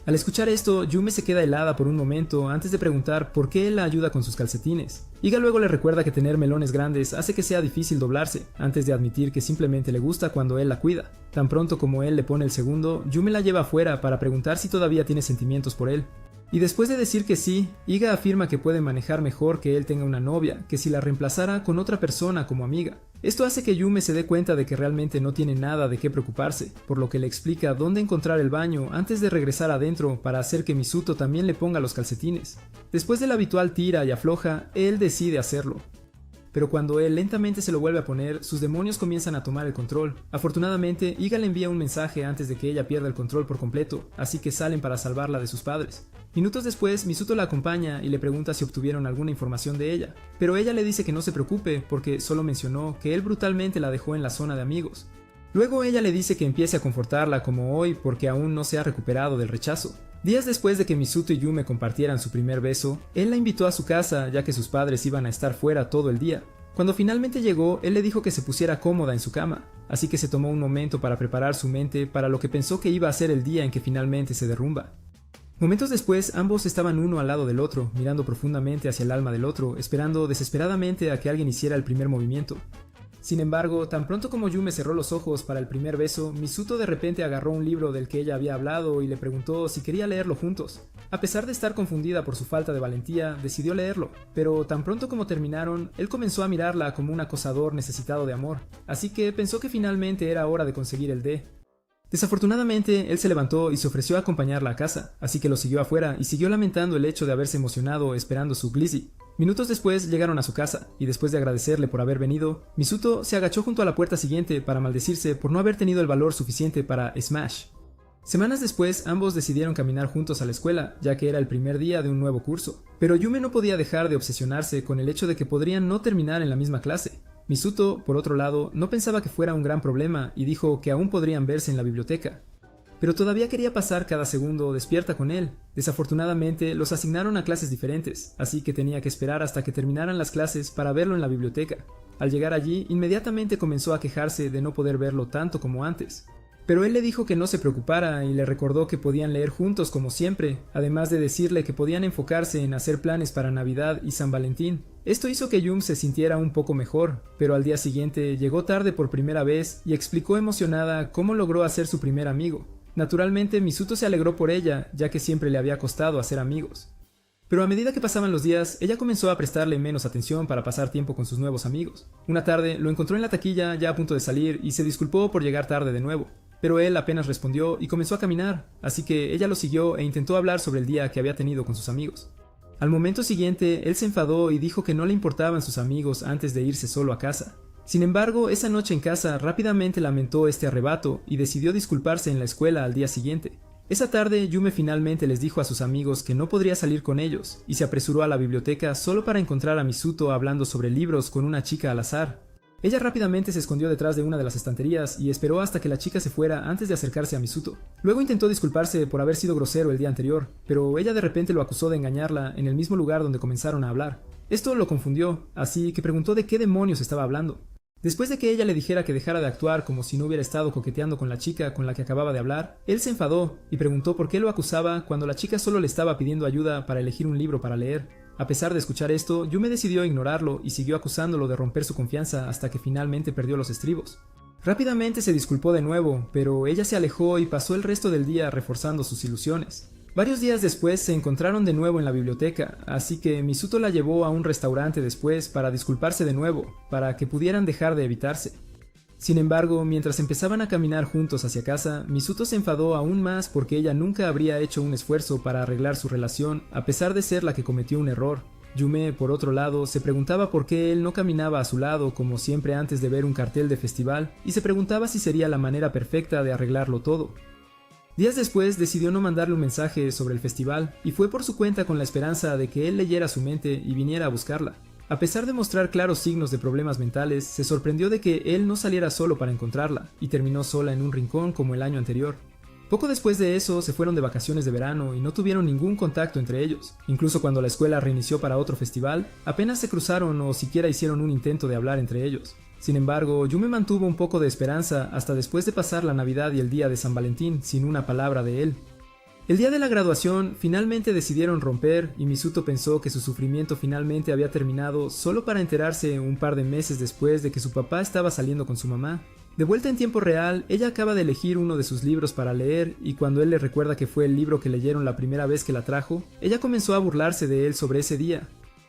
S1: Al escuchar esto, Yume se queda helada por un momento antes de preguntar por qué él la ayuda con sus calcetines. Iga luego le recuerda que tener melones grandes hace que sea difícil doblarse, antes de admitir que simplemente le gusta cuando él la cuida. Tan pronto como él le pone el segundo, Yume la lleva afuera para preguntar si todavía tiene sentimientos por él. Y después de decir que sí, Iga afirma que puede manejar mejor que él tenga una novia, que si la reemplazara con otra persona como amiga. Esto hace que Yume se dé cuenta de que realmente no tiene nada de qué preocuparse, por lo que le explica dónde encontrar el baño antes de regresar adentro para hacer que Misuto también le ponga los calcetines. Después del habitual tira y afloja, él decide hacerlo. Pero cuando él lentamente se lo vuelve a poner, sus demonios comienzan a tomar el control. Afortunadamente, Iga le envía un mensaje antes de que ella pierda el control por completo, así que salen para salvarla de sus padres. Minutos después, Misuto la acompaña y le pregunta si obtuvieron alguna información de ella, pero ella le dice que no se preocupe porque solo mencionó que él brutalmente la dejó en la zona de amigos. Luego ella le dice que empiece a confortarla como hoy porque aún no se ha recuperado del rechazo. Días después de que Misuto y Yume compartieran su primer beso, él la invitó a su casa ya que sus padres iban a estar fuera todo el día. Cuando finalmente llegó, él le dijo que se pusiera cómoda en su cama, así que se tomó un momento para preparar su mente para lo que pensó que iba a ser el día en que finalmente se derrumba. Momentos después, ambos estaban uno al lado del otro, mirando profundamente hacia el alma del otro, esperando desesperadamente a que alguien hiciera el primer movimiento. Sin embargo, tan pronto como Yume cerró los ojos para el primer beso, Misuto de repente agarró un libro del que ella había hablado y le preguntó si quería leerlo juntos. A pesar de estar confundida por su falta de valentía, decidió leerlo, pero tan pronto como terminaron, él comenzó a mirarla como un acosador necesitado de amor, así que pensó que finalmente era hora de conseguir el D. Desafortunadamente, él se levantó y se ofreció a acompañarla a casa, así que lo siguió afuera y siguió lamentando el hecho de haberse emocionado esperando su glizzy. Minutos después llegaron a su casa, y después de agradecerle por haber venido, Misuto se agachó junto a la puerta siguiente para maldecirse por no haber tenido el valor suficiente para Smash. Semanas después, ambos decidieron caminar juntos a la escuela, ya que era el primer día de un nuevo curso. Pero Yume no podía dejar de obsesionarse con el hecho de que podrían no terminar en la misma clase. Misuto, por otro lado, no pensaba que fuera un gran problema y dijo que aún podrían verse en la biblioteca. Pero todavía quería pasar cada segundo despierta con él. Desafortunadamente, los asignaron a clases diferentes, así que tenía que esperar hasta que terminaran las clases para verlo en la biblioteca. Al llegar allí, inmediatamente comenzó a quejarse de no poder verlo tanto como antes. Pero él le dijo que no se preocupara y le recordó que podían leer juntos como siempre, además de decirle que podían enfocarse en hacer planes para Navidad y San Valentín. Esto hizo que Yume se sintiera un poco mejor, pero al día siguiente llegó tarde por primera vez y explicó emocionada cómo logró hacer su primer amigo. Naturalmente, Misuto se alegró por ella, ya que siempre le había costado hacer amigos. Pero a medida que pasaban los días, ella comenzó a prestarle menos atención para pasar tiempo con sus nuevos amigos. Una tarde lo encontró en la taquilla ya a punto de salir y se disculpó por llegar tarde de nuevo. Pero él apenas respondió y comenzó a caminar, así que ella lo siguió e intentó hablar sobre el día que había tenido con sus amigos. Al momento siguiente, él se enfadó y dijo que no le importaban sus amigos antes de irse solo a casa. Sin embargo, esa noche en casa rápidamente lamentó este arrebato y decidió disculparse en la escuela al día siguiente. Esa tarde, Yume finalmente les dijo a sus amigos que no podría salir con ellos y se apresuró a la biblioteca solo para encontrar a Misuto hablando sobre libros con una chica al azar. Ella rápidamente se escondió detrás de una de las estanterías y esperó hasta que la chica se fuera antes de acercarse a Misuto. Luego intentó disculparse por haber sido grosero el día anterior, pero ella de repente lo acusó de engañarla en el mismo lugar donde comenzaron a hablar. Esto lo confundió, así que preguntó de qué demonios estaba hablando. Después de que ella le dijera que dejara de actuar como si no hubiera estado coqueteando con la chica con la que acababa de hablar, él se enfadó y preguntó por qué lo acusaba cuando la chica solo le estaba pidiendo ayuda para elegir un libro para leer. A pesar de escuchar esto, Yume decidió ignorarlo y siguió acusándolo de romper su confianza hasta que finalmente perdió los estribos. Rápidamente se disculpó de nuevo, pero ella se alejó y pasó el resto del día reforzando sus ilusiones. Varios días después se encontraron de nuevo en la biblioteca, así que Misuto la llevó a un restaurante después para disculparse de nuevo, para que pudieran dejar de evitarse. Sin embargo, mientras empezaban a caminar juntos hacia casa, Misuto se enfadó aún más porque ella nunca habría hecho un esfuerzo para arreglar su relación, a pesar de ser la que cometió un error. Yume, por otro lado, se preguntaba por qué él no caminaba a su lado como siempre antes de ver un cartel de festival, y se preguntaba si sería la manera perfecta de arreglarlo todo. Días después decidió no mandarle un mensaje sobre el festival y fue por su cuenta con la esperanza de que él leyera su mente y viniera a buscarla. A pesar de mostrar claros signos de problemas mentales, se sorprendió de que él no saliera solo para encontrarla y terminó sola en un rincón como el año anterior. Poco después de eso se fueron de vacaciones de verano y no tuvieron ningún contacto entre ellos. Incluso cuando la escuela reinició para otro festival, apenas se cruzaron o siquiera hicieron un intento de hablar entre ellos. Sin embargo, Yume mantuvo un poco de esperanza hasta después de pasar la Navidad y el día de San Valentín sin una palabra de él. El día de la graduación finalmente decidieron romper y Misuto pensó que su sufrimiento finalmente había terminado solo para enterarse un par de meses después de que su papá estaba saliendo con su mamá. De vuelta en tiempo real, ella acaba de elegir uno de sus libros para leer y cuando él le recuerda que fue el libro que leyeron la primera vez que la trajo, ella comenzó a burlarse de él sobre ese día.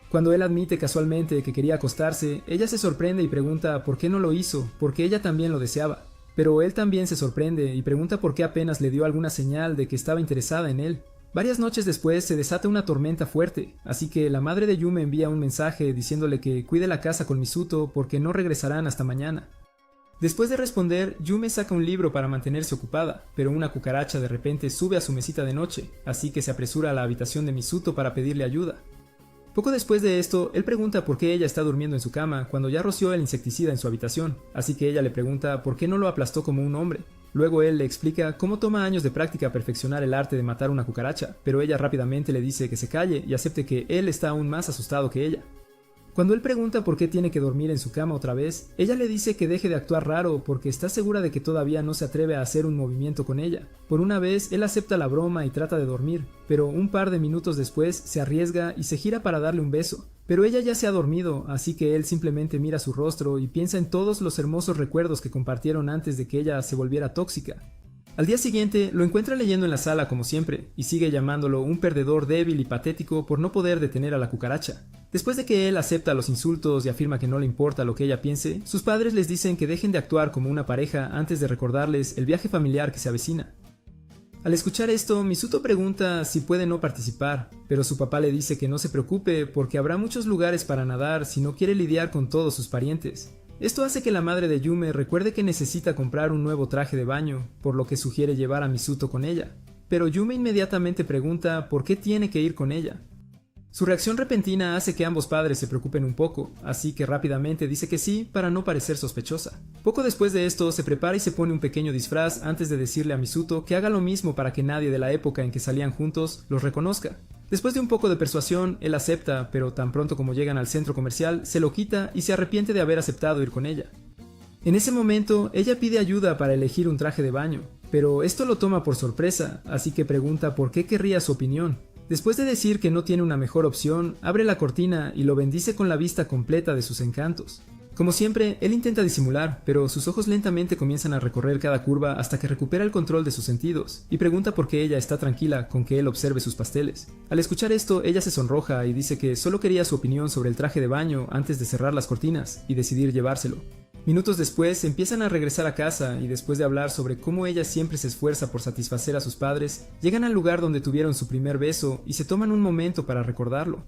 S1: Cuando él admite casualmente que quería acostarse, ella se sorprende y pregunta por qué no lo hizo, porque ella también lo deseaba. Pero él también se sorprende y pregunta por qué apenas le dio alguna señal de que estaba interesada en él. Varias noches después se desata una tormenta fuerte, así que la madre de Yume envía un mensaje diciéndole que cuide la casa con Misuto porque no regresarán hasta mañana. Después de responder, Yume saca un libro para mantenerse ocupada, pero una cucaracha de repente sube a su mesita de noche, así que se apresura a la habitación de Misuto para pedirle ayuda. Poco después de esto, él pregunta por qué ella está durmiendo en su cama cuando ya roció el insecticida en su habitación, así que ella le pregunta por qué no lo aplastó como un hombre. Luego él le explica cómo toma años de práctica perfeccionar el arte de matar una cucaracha, pero ella rápidamente le dice que se calle y acepte que él está aún más asustado que ella. Cuando él pregunta por qué tiene que dormir en su cama otra vez, ella le dice que deje de actuar raro porque está segura de que todavía no se atreve a hacer un movimiento con ella. Por una vez, él acepta la broma y trata de dormir, pero un par de minutos después se arriesga y se gira para darle un beso. Pero ella ya se ha dormido, así que él simplemente mira su rostro y piensa en todos los hermosos recuerdos que compartieron antes de que ella se volviera tóxica. Al día siguiente, lo encuentra leyendo en la sala como siempre, y sigue llamándolo un perdedor débil y patético por no poder detener a la cucaracha. Después de que él acepta los insultos y afirma que no le importa lo que ella piense, sus padres les dicen que dejen de actuar como una pareja antes de recordarles el viaje familiar que se avecina. Al escuchar esto, Misuto pregunta si puede no participar, pero su papá le dice que no se preocupe porque habrá muchos lugares para nadar si no quiere lidiar con todos sus parientes. Esto hace que la madre de Yume recuerde que necesita comprar un nuevo traje de baño, por lo que sugiere llevar a Misuto con ella. Pero Yume inmediatamente pregunta por qué tiene que ir con ella. Su reacción repentina hace que ambos padres se preocupen un poco, así que rápidamente dice que sí para no parecer sospechosa. Poco después de esto se prepara y se pone un pequeño disfraz antes de decirle a Misuto que haga lo mismo para que nadie de la época en que salían juntos los reconozca. Después de un poco de persuasión, él acepta, pero tan pronto como llegan al centro comercial, se lo quita y se arrepiente de haber aceptado ir con ella. En ese momento, ella pide ayuda para elegir un traje de baño, pero esto lo toma por sorpresa, así que pregunta por qué querría su opinión. Después de decir que no tiene una mejor opción, abre la cortina y lo bendice con la vista completa de sus encantos. Como siempre, él intenta disimular, pero sus ojos lentamente comienzan a recorrer cada curva hasta que recupera el control de sus sentidos, y pregunta por qué ella está tranquila con que él observe sus pasteles. Al escuchar esto, ella se sonroja y dice que solo quería su opinión sobre el traje de baño antes de cerrar las cortinas y decidir llevárselo. Minutos después, empiezan a regresar a casa y después de hablar sobre cómo ella siempre se esfuerza por satisfacer a sus padres, llegan al lugar donde tuvieron su primer beso y se toman un momento para recordarlo.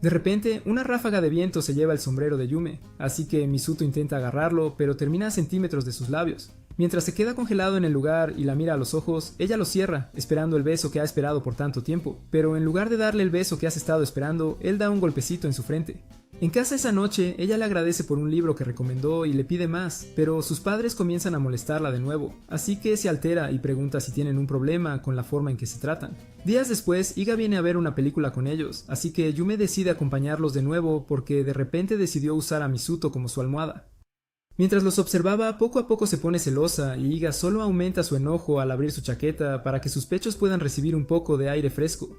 S1: De repente, una ráfaga de viento se lleva el sombrero de Yume, así que Misuto intenta agarrarlo, pero termina a centímetros de sus labios. Mientras se queda congelado en el lugar y la mira a los ojos, ella lo cierra, esperando el beso que ha esperado por tanto tiempo, pero en lugar de darle el beso que has estado esperando, él da un golpecito en su frente. En casa esa noche, ella le agradece por un libro que recomendó y le pide más, pero sus padres comienzan a molestarla de nuevo, así que se altera y pregunta si tienen un problema con la forma en que se tratan. Días después, Iga viene a ver una película con ellos, así que Yume decide acompañarlos de nuevo porque de repente decidió usar a Misuto como su almohada. Mientras los observaba, poco a poco se pone celosa y Iga solo aumenta su enojo al abrir su chaqueta para que sus pechos puedan recibir un poco de aire fresco.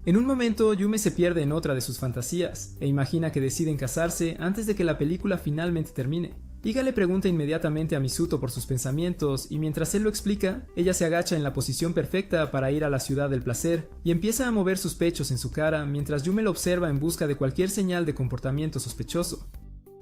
S1: En un momento, Yume se pierde en otra de sus fantasías, e imagina que deciden casarse antes de que la película finalmente termine. Iga le pregunta inmediatamente a Misuto por sus pensamientos, y mientras él lo explica, ella se agacha en la posición perfecta para ir a la ciudad del placer, y empieza a mover sus pechos en su cara mientras Yume lo observa en busca de cualquier señal de comportamiento sospechoso.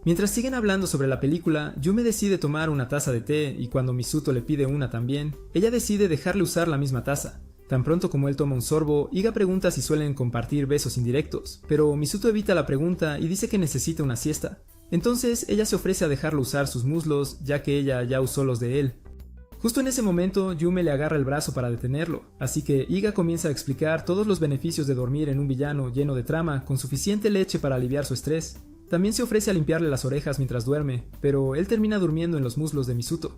S1: Mientras siguen hablando sobre la película, Yume decide tomar una taza de té, y cuando Misuto le pide una también, ella decide dejarle usar la misma taza. Tan pronto como él toma un sorbo, Iga pregunta si suelen compartir besos indirectos, pero Misuto evita la pregunta y dice que necesita una siesta. Entonces ella se ofrece a dejarlo usar sus muslos, ya que ella ya usó los de él. Justo en ese momento, Yume le agarra el brazo para detenerlo, así que Iga comienza a explicar todos los beneficios de dormir en un villano lleno de trama con suficiente leche para aliviar su estrés. También se ofrece a limpiarle las orejas mientras duerme, pero él termina durmiendo en los muslos de Misuto.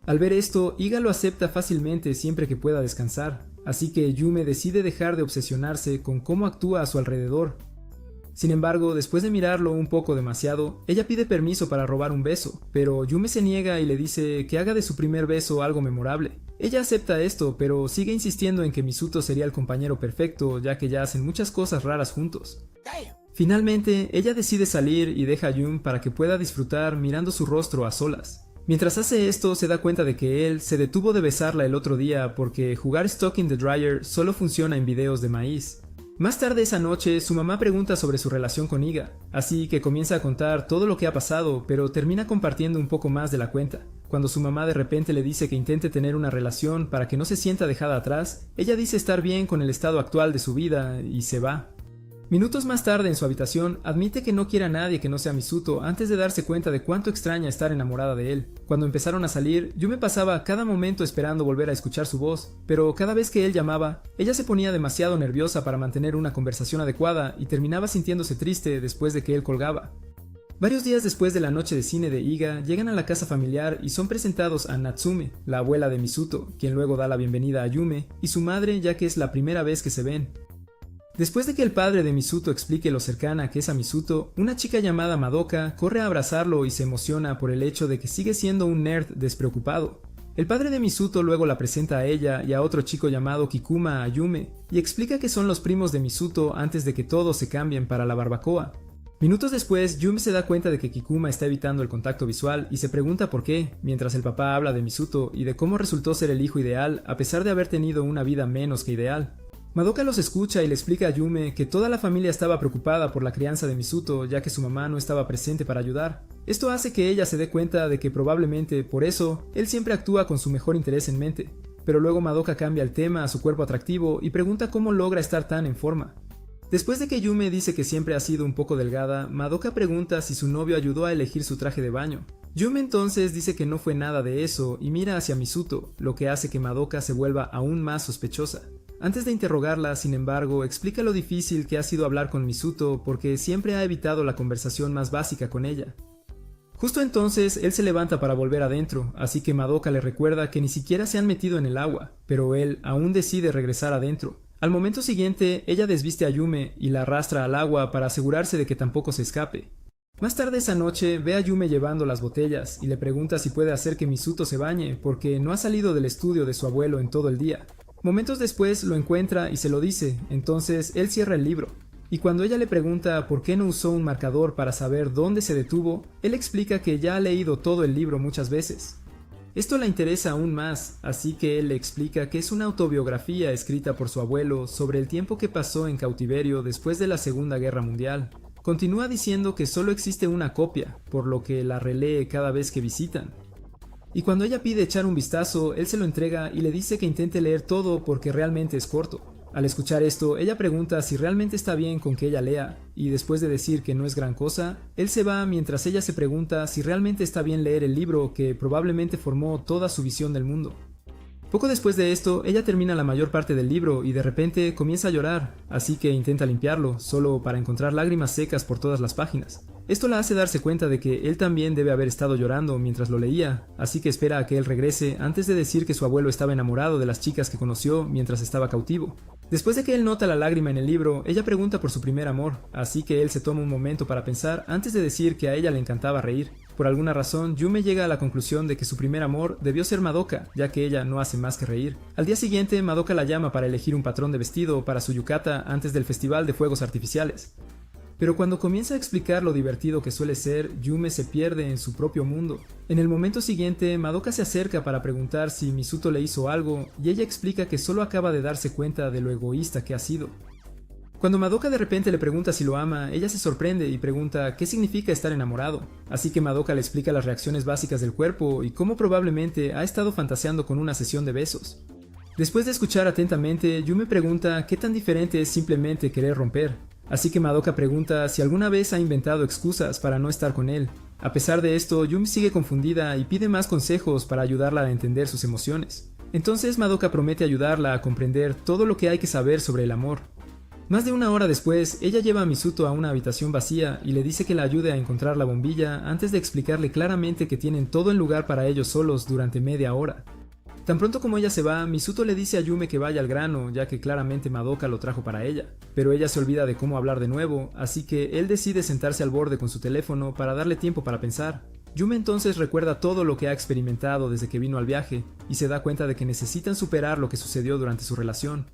S1: Al ver esto, Iga lo acepta fácilmente siempre que pueda descansar, así que Yume decide dejar de obsesionarse con cómo actúa a su alrededor. Sin embargo, después de mirarlo un poco demasiado, ella pide permiso para robar un beso, pero Yume se niega y le dice que haga de su primer beso algo memorable. Ella acepta esto, pero sigue insistiendo en que Misuto sería el compañero perfecto, ya que ya hacen muchas cosas raras juntos. Finalmente, ella decide salir y deja a Yume para que pueda disfrutar mirando su rostro a solas. Mientras hace esto, se da cuenta de que él se detuvo de besarla el otro día porque jugar Stuck in the Dryer solo funciona en videos de maíz. Más tarde esa noche, su mamá pregunta sobre su relación con Iga, así que comienza a contar todo lo que ha pasado, pero termina compartiendo un poco más de la cuenta. Cuando su mamá de repente le dice que intente tener una relación para que no se sienta dejada atrás, ella dice estar bien con el estado actual de su vida y se va. Minutos más tarde en su habitación, admite que no quiere a nadie que no sea Misuto antes de darse cuenta de cuánto extraña estar enamorada de él. Cuando empezaron a salir, Yume pasaba cada momento esperando volver a escuchar su voz, pero cada vez que él llamaba, ella se ponía demasiado nerviosa para mantener una conversación adecuada y terminaba sintiéndose triste después de que él colgaba. Varios días después de la noche de cine de Iga, llegan a la casa familiar y son presentados a Natsume, la abuela de Misuto, quien luego da la bienvenida a Yume, y su madre, ya que es la primera vez que se ven. Después de que el padre de Misuto explique lo cercana que es a Misuto, una chica llamada Madoka corre a abrazarlo y se emociona por el hecho de que sigue siendo un nerd despreocupado. El padre de Misuto luego la presenta a ella y a otro chico llamado Kikuma a Yume, y explica que son los primos de Misuto antes de que todos se cambien para la barbacoa. Minutos después, Yume se da cuenta de que Kikuma está evitando el contacto visual y se pregunta por qué, mientras el papá habla de Misuto y de cómo resultó ser el hijo ideal a pesar de haber tenido una vida menos que ideal. Madoka los escucha y le explica a Yume que toda la familia estaba preocupada por la crianza de Misuto ya que su mamá no estaba presente para ayudar. Esto hace que ella se dé cuenta de que probablemente por eso él siempre actúa con su mejor interés en mente. Pero luego Madoka cambia el tema a su cuerpo atractivo y pregunta cómo logra estar tan en forma. Después de que Yume dice que siempre ha sido un poco delgada, Madoka pregunta si su novio ayudó a elegir su traje de baño. Yume entonces dice que no fue nada de eso y mira hacia Misuto, lo que hace que Madoka se vuelva aún más sospechosa. Antes de interrogarla, sin embargo, explica lo difícil que ha sido hablar con Misuto porque siempre ha evitado la conversación más básica con ella. Justo entonces, él se levanta para volver adentro, así que Madoka le recuerda que ni siquiera se han metido en el agua, pero él aún decide regresar adentro. Al momento siguiente, ella desviste a Yume y la arrastra al agua para asegurarse de que tampoco se escape. Más tarde esa noche, ve a Yume llevando las botellas y le pregunta si puede hacer que Misuto se bañe porque no ha salido del estudio de su abuelo en todo el día. Momentos después lo encuentra y se lo dice, entonces él cierra el libro. y cuando ella le pregunta por qué no usó un marcador para saber dónde se detuvo, él explica que ya ha leído todo el libro muchas veces. Esto la interesa aún más, así que él le explica que es una autobiografía escrita por su abuelo sobre el tiempo que pasó en cautiverio después de la Segunda Guerra Mundial. Continúa diciendo que solo existe una copia, por lo que la relee cada vez que visitan. Y cuando ella pide echar un vistazo, él se lo entrega y le dice que intente leer todo porque realmente es corto. Al escuchar esto, ella pregunta si realmente está bien con que ella lea, y después de decir que no es gran cosa, él se va mientras ella se pregunta si realmente está bien leer el libro que probablemente formó toda su visión del mundo. Poco después de esto, ella termina la mayor parte del libro y de repente comienza a llorar, así que intenta limpiarlo, solo para encontrar lágrimas secas por todas las páginas. Esto la hace darse cuenta de que él también debe haber estado llorando mientras lo leía, así que espera a que él regrese antes de decir que su abuelo estaba enamorado de las chicas que conoció mientras estaba cautivo. Después de que él nota la lágrima en el libro, ella pregunta por su primer amor, así que él se toma un momento para pensar antes de decir que a ella le encantaba reír. Por alguna razón, Yume llega a la conclusión de que su primer amor debió ser Madoka, ya que ella no hace más que reír. Al día siguiente, Madoka la llama para elegir un patrón de vestido para su yukata antes del festival de fuegos artificiales. Pero cuando comienza a explicar lo divertido que suele ser, Yume se pierde en su propio mundo. En el momento siguiente, Madoka se acerca para preguntar si Misuto le hizo algo, y ella explica que solo acaba de darse cuenta de lo egoísta que ha sido. Cuando Madoka de repente le pregunta si lo ama, ella se sorprende y pregunta qué significa estar enamorado. Así que Madoka le explica las reacciones básicas del cuerpo y cómo probablemente ha estado fantaseando con una sesión de besos. Después de escuchar atentamente, Yume pregunta qué tan diferente es simplemente querer romper. Así que Madoka pregunta si alguna vez ha inventado excusas para no estar con él. A pesar de esto, Yume sigue confundida y pide más consejos para ayudarla a entender sus emociones. Entonces Madoka promete ayudarla a comprender todo lo que hay que saber sobre el amor. Más de una hora después, ella lleva a Misuto a una habitación vacía y le dice que la ayude a encontrar la bombilla antes de explicarle claramente que tienen todo en lugar para ellos solos durante media hora. Tan pronto como ella se va, Misuto le dice a Yume que vaya al grano, ya que claramente Madoka lo trajo para ella. Pero ella se olvida de cómo hablar de nuevo, así que él decide sentarse al borde con su teléfono para darle tiempo para pensar. Yume entonces recuerda todo lo que ha experimentado desde que vino al viaje, y se da cuenta de que necesitan superar lo que sucedió durante su relación.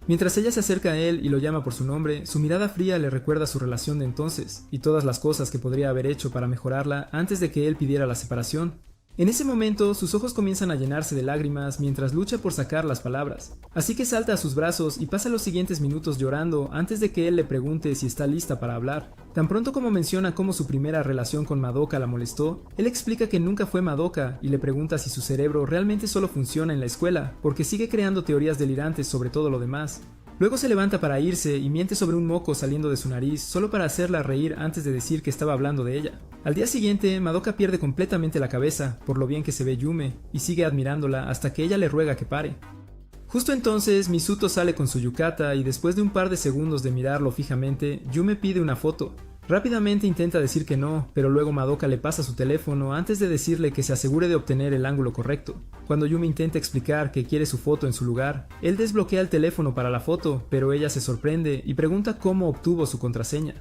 S1: Mientras ella se acerca a él y lo llama por su nombre, su mirada fría le recuerda su relación de entonces, y todas las cosas que podría haber hecho para mejorarla antes de que él pidiera la separación. En ese momento, sus ojos comienzan a llenarse de lágrimas mientras lucha por sacar las palabras. Así que salta a sus brazos y pasa los siguientes minutos llorando antes de que él le pregunte si está lista para hablar. Tan pronto como menciona cómo su primera relación con Madoka la molestó, él explica que nunca fue Madoka y le pregunta si su cerebro realmente solo funciona en la escuela, porque sigue creando teorías delirantes sobre todo lo demás. Luego se levanta para irse y miente sobre un moco saliendo de su nariz solo para hacerla reír antes de decir que estaba hablando de ella. Al día siguiente, Madoka pierde completamente la cabeza por lo bien que se ve Yume y sigue admirándola hasta que ella le ruega que pare. Justo entonces, Misuto sale con su yukata y después de un par de segundos de mirarlo fijamente, Yume pide una foto. Rápidamente intenta decir que no, pero luego Madoka le pasa su teléfono antes de decirle que se asegure de obtener el ángulo correcto. Cuando Yume intenta explicar que quiere su foto en su lugar, él desbloquea el teléfono para la foto, pero ella se sorprende y pregunta cómo obtuvo su contraseña.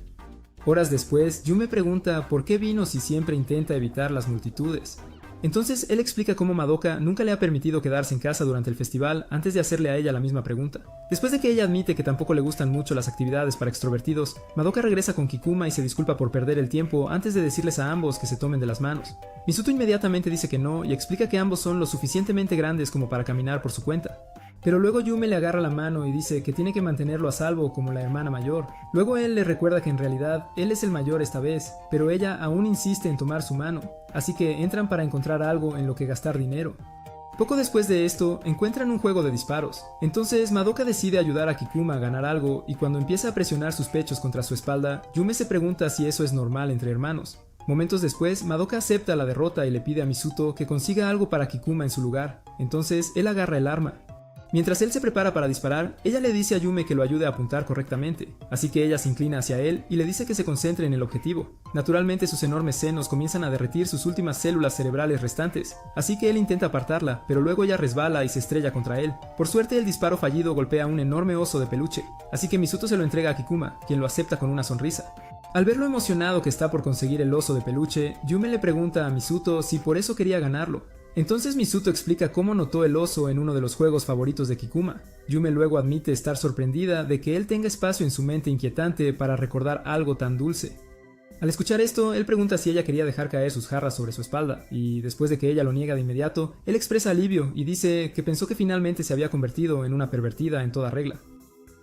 S1: Horas después, Yume pregunta por qué vino si siempre intenta evitar las multitudes. Entonces él explica cómo Madoka nunca le ha permitido quedarse en casa durante el festival antes de hacerle a ella la misma pregunta. Después de que ella admite que tampoco le gustan mucho las actividades para extrovertidos, Madoka regresa con Kikuma y se disculpa por perder el tiempo antes de decirles a ambos que se tomen de las manos. Misuto inmediatamente dice que no y explica que ambos son lo suficientemente grandes como para caminar por su cuenta. Pero luego Yume le agarra la mano y dice que tiene que mantenerlo a salvo como la hermana mayor. Luego él le recuerda que en realidad él es el mayor esta vez, pero ella aún insiste en tomar su mano, así que entran para encontrar algo en lo que gastar dinero. Poco después de esto, encuentran un juego de disparos. Entonces Madoka decide ayudar a Kikuma a ganar algo y cuando empieza a presionar sus pechos contra su espalda, Yume se pregunta si eso es normal entre hermanos. Momentos después, Madoka acepta la derrota y le pide a Misuto que consiga algo para Kikuma en su lugar. Entonces él agarra el arma. Mientras él se prepara para disparar, ella le dice a Yume que lo ayude a apuntar correctamente, así que ella se inclina hacia él y le dice que se concentre en el objetivo. Naturalmente sus enormes senos comienzan a derretir sus últimas células cerebrales restantes, así que él intenta apartarla, pero luego ella resbala y se estrella contra él. Por suerte el disparo fallido golpea a un enorme oso de peluche, así que Misuto se lo entrega a Kikuma, quien lo acepta con una sonrisa. Al ver lo emocionado que está por conseguir el oso de peluche, Yume le pregunta a Misuto si por eso quería ganarlo. Entonces Misuto explica cómo notó el oso en uno de los juegos favoritos de Kikuma. Yume luego admite estar sorprendida de que él tenga espacio en su mente inquietante para recordar algo tan dulce. Al escuchar esto, él pregunta si ella quería dejar caer sus jarras sobre su espalda, y después de que ella lo niega de inmediato, él expresa alivio y dice que pensó que finalmente se había convertido en una pervertida en toda regla.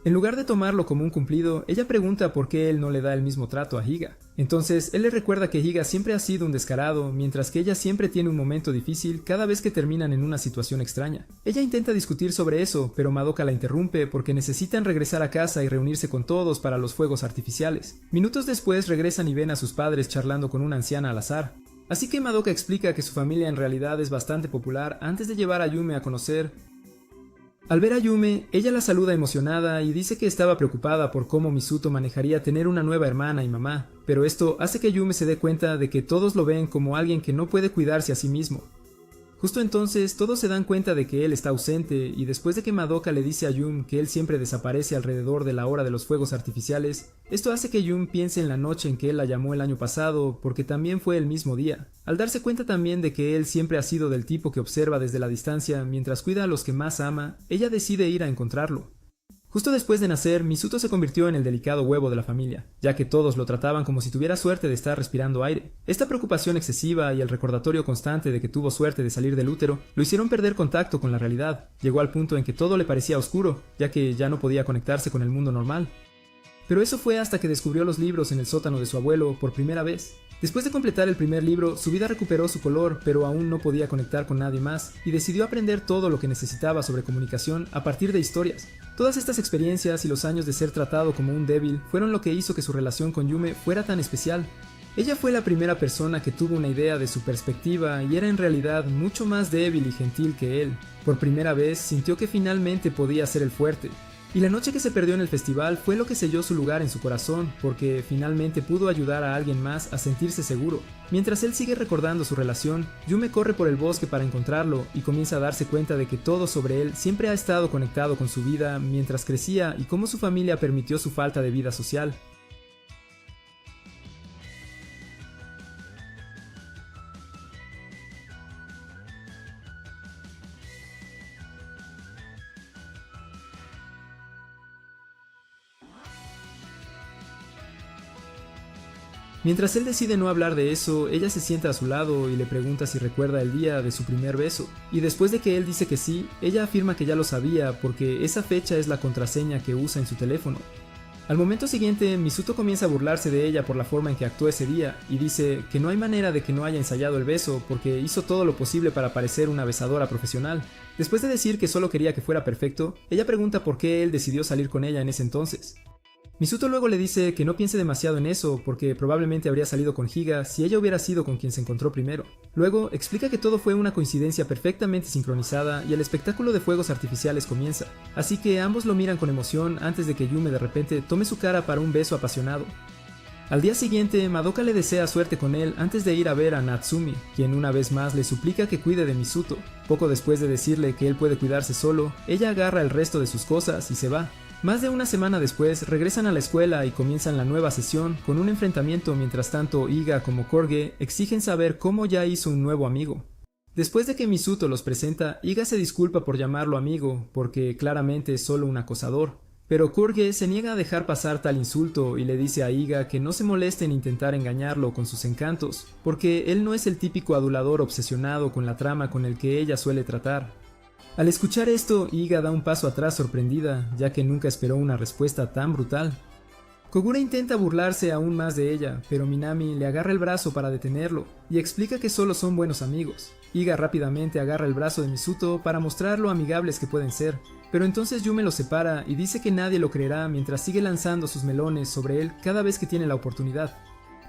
S1: En lugar de tomarlo como un cumplido, ella pregunta por qué él no le da el mismo trato a Higa. Entonces, él le recuerda que Higa siempre ha sido un descarado, mientras que ella siempre tiene un momento difícil cada vez que terminan en una situación extraña. Ella intenta discutir sobre eso, pero Madoka la interrumpe porque necesitan regresar a casa y reunirse con todos para los fuegos artificiales. Minutos después regresan y ven a sus padres charlando con una anciana al azar. Así que Madoka explica que su familia en realidad es bastante popular antes de llevar a Yume a conocer. Al ver a Yume, ella la saluda emocionada y dice que estaba preocupada por cómo Misuto manejaría tener una nueva hermana y mamá, pero esto hace que Yume se dé cuenta de que todos lo ven como alguien que no puede cuidarse a sí mismo. Justo entonces, todos se dan cuenta de que él está ausente, y después de que Madoka le dice a Yume que él siempre desaparece alrededor de la hora de los fuegos artificiales, esto hace que Yume piense en la noche en que él la llamó el año pasado, porque también fue el mismo día. Al darse cuenta también de que él siempre ha sido del tipo que observa desde la distancia mientras cuida a los que más ama, ella decide ir a encontrarlo. Justo después de nacer, Misuto se convirtió en el delicado huevo de la familia, ya que todos lo trataban como si tuviera suerte de estar respirando aire. Esta preocupación excesiva y el recordatorio constante de que tuvo suerte de salir del útero lo hicieron perder contacto con la realidad. Llegó al punto en que todo le parecía oscuro, ya que ya no podía conectarse con el mundo normal. Pero eso fue hasta que descubrió los libros en el sótano de su abuelo por primera vez. Después de completar el primer libro, su vida recuperó su color, pero aún no podía conectar con nadie más, y decidió aprender todo lo que necesitaba sobre comunicación a partir de historias. Todas estas experiencias y los años de ser tratado como un débil fueron lo que hizo que su relación con Yume fuera tan especial. Ella fue la primera persona que tuvo una idea de su perspectiva y era en realidad mucho más débil y gentil que él. Por primera vez sintió que finalmente podía ser el fuerte. Y la noche que se perdió en el festival fue lo que selló su lugar en su corazón, porque finalmente pudo ayudar a alguien más a sentirse seguro. Mientras él sigue recordando su relación, Yume corre por el bosque para encontrarlo y comienza a darse cuenta de que todo sobre él siempre ha estado conectado con su vida mientras crecía y cómo su familia permitió su falta de vida social. Mientras él decide no hablar de eso, ella se sienta a su lado y le pregunta si recuerda el día de su primer beso. Y después de que él dice que sí, ella afirma que ya lo sabía porque esa fecha es la contraseña que usa en su teléfono. Al momento siguiente, Misuto comienza a burlarse de ella por la forma en que actuó ese día y dice que no hay manera de que no haya ensayado el beso porque hizo todo lo posible para parecer una besadora profesional. Después de decir que solo quería que fuera perfecto, ella pregunta por qué él decidió salir con ella en ese entonces. Misuto luego le dice que no piense demasiado en eso porque probablemente habría salido con Higa si ella hubiera sido con quien se encontró primero. Luego explica que todo fue una coincidencia perfectamente sincronizada y el espectáculo de fuegos artificiales comienza, así que ambos lo miran con emoción antes de que Yume de repente tome su cara para un beso apasionado. Al día siguiente, Madoka le desea suerte con él antes de ir a ver a Natsumi, quien una vez más le suplica que cuide de Misuto. Poco después de decirle que él puede cuidarse solo, ella agarra el resto de sus cosas y se va. Más de una semana después, regresan a la escuela y comienzan la nueva sesión con un enfrentamiento mientras tanto Iga como Korge exigen saber cómo ya hizo un nuevo amigo. Después de que Misuto los presenta, Iga se disculpa por llamarlo amigo, porque claramente es solo un acosador. Pero Korge se niega a dejar pasar tal insulto y le dice a Iga que no se moleste en intentar engañarlo con sus encantos, porque él no es el típico adulador obsesionado con la trama con el que ella suele tratar. Al escuchar esto, Iga da un paso atrás sorprendida, ya que nunca esperó una respuesta tan brutal. Kogura intenta burlarse aún más de ella, pero Minami le agarra el brazo para detenerlo, y explica que solo son buenos amigos. Iga rápidamente agarra el brazo de Misuto para mostrar lo amigables que pueden ser, pero entonces Yume lo separa y dice que nadie lo creerá mientras sigue lanzando sus melones sobre él cada vez que tiene la oportunidad.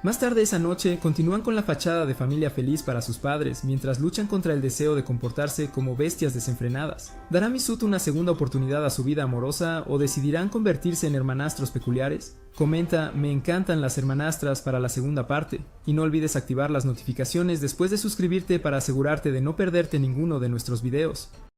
S1: Más tarde esa noche, continúan con la fachada de familia feliz para sus padres, mientras luchan contra el deseo de comportarse como bestias desenfrenadas. ¿Dará Misuto una segunda oportunidad a su vida amorosa o decidirán convertirse en hermanastros peculiares? Comenta, me encantan las hermanastras para la segunda parte, y no olvides activar las notificaciones después de suscribirte para asegurarte de no perderte ninguno de nuestros videos.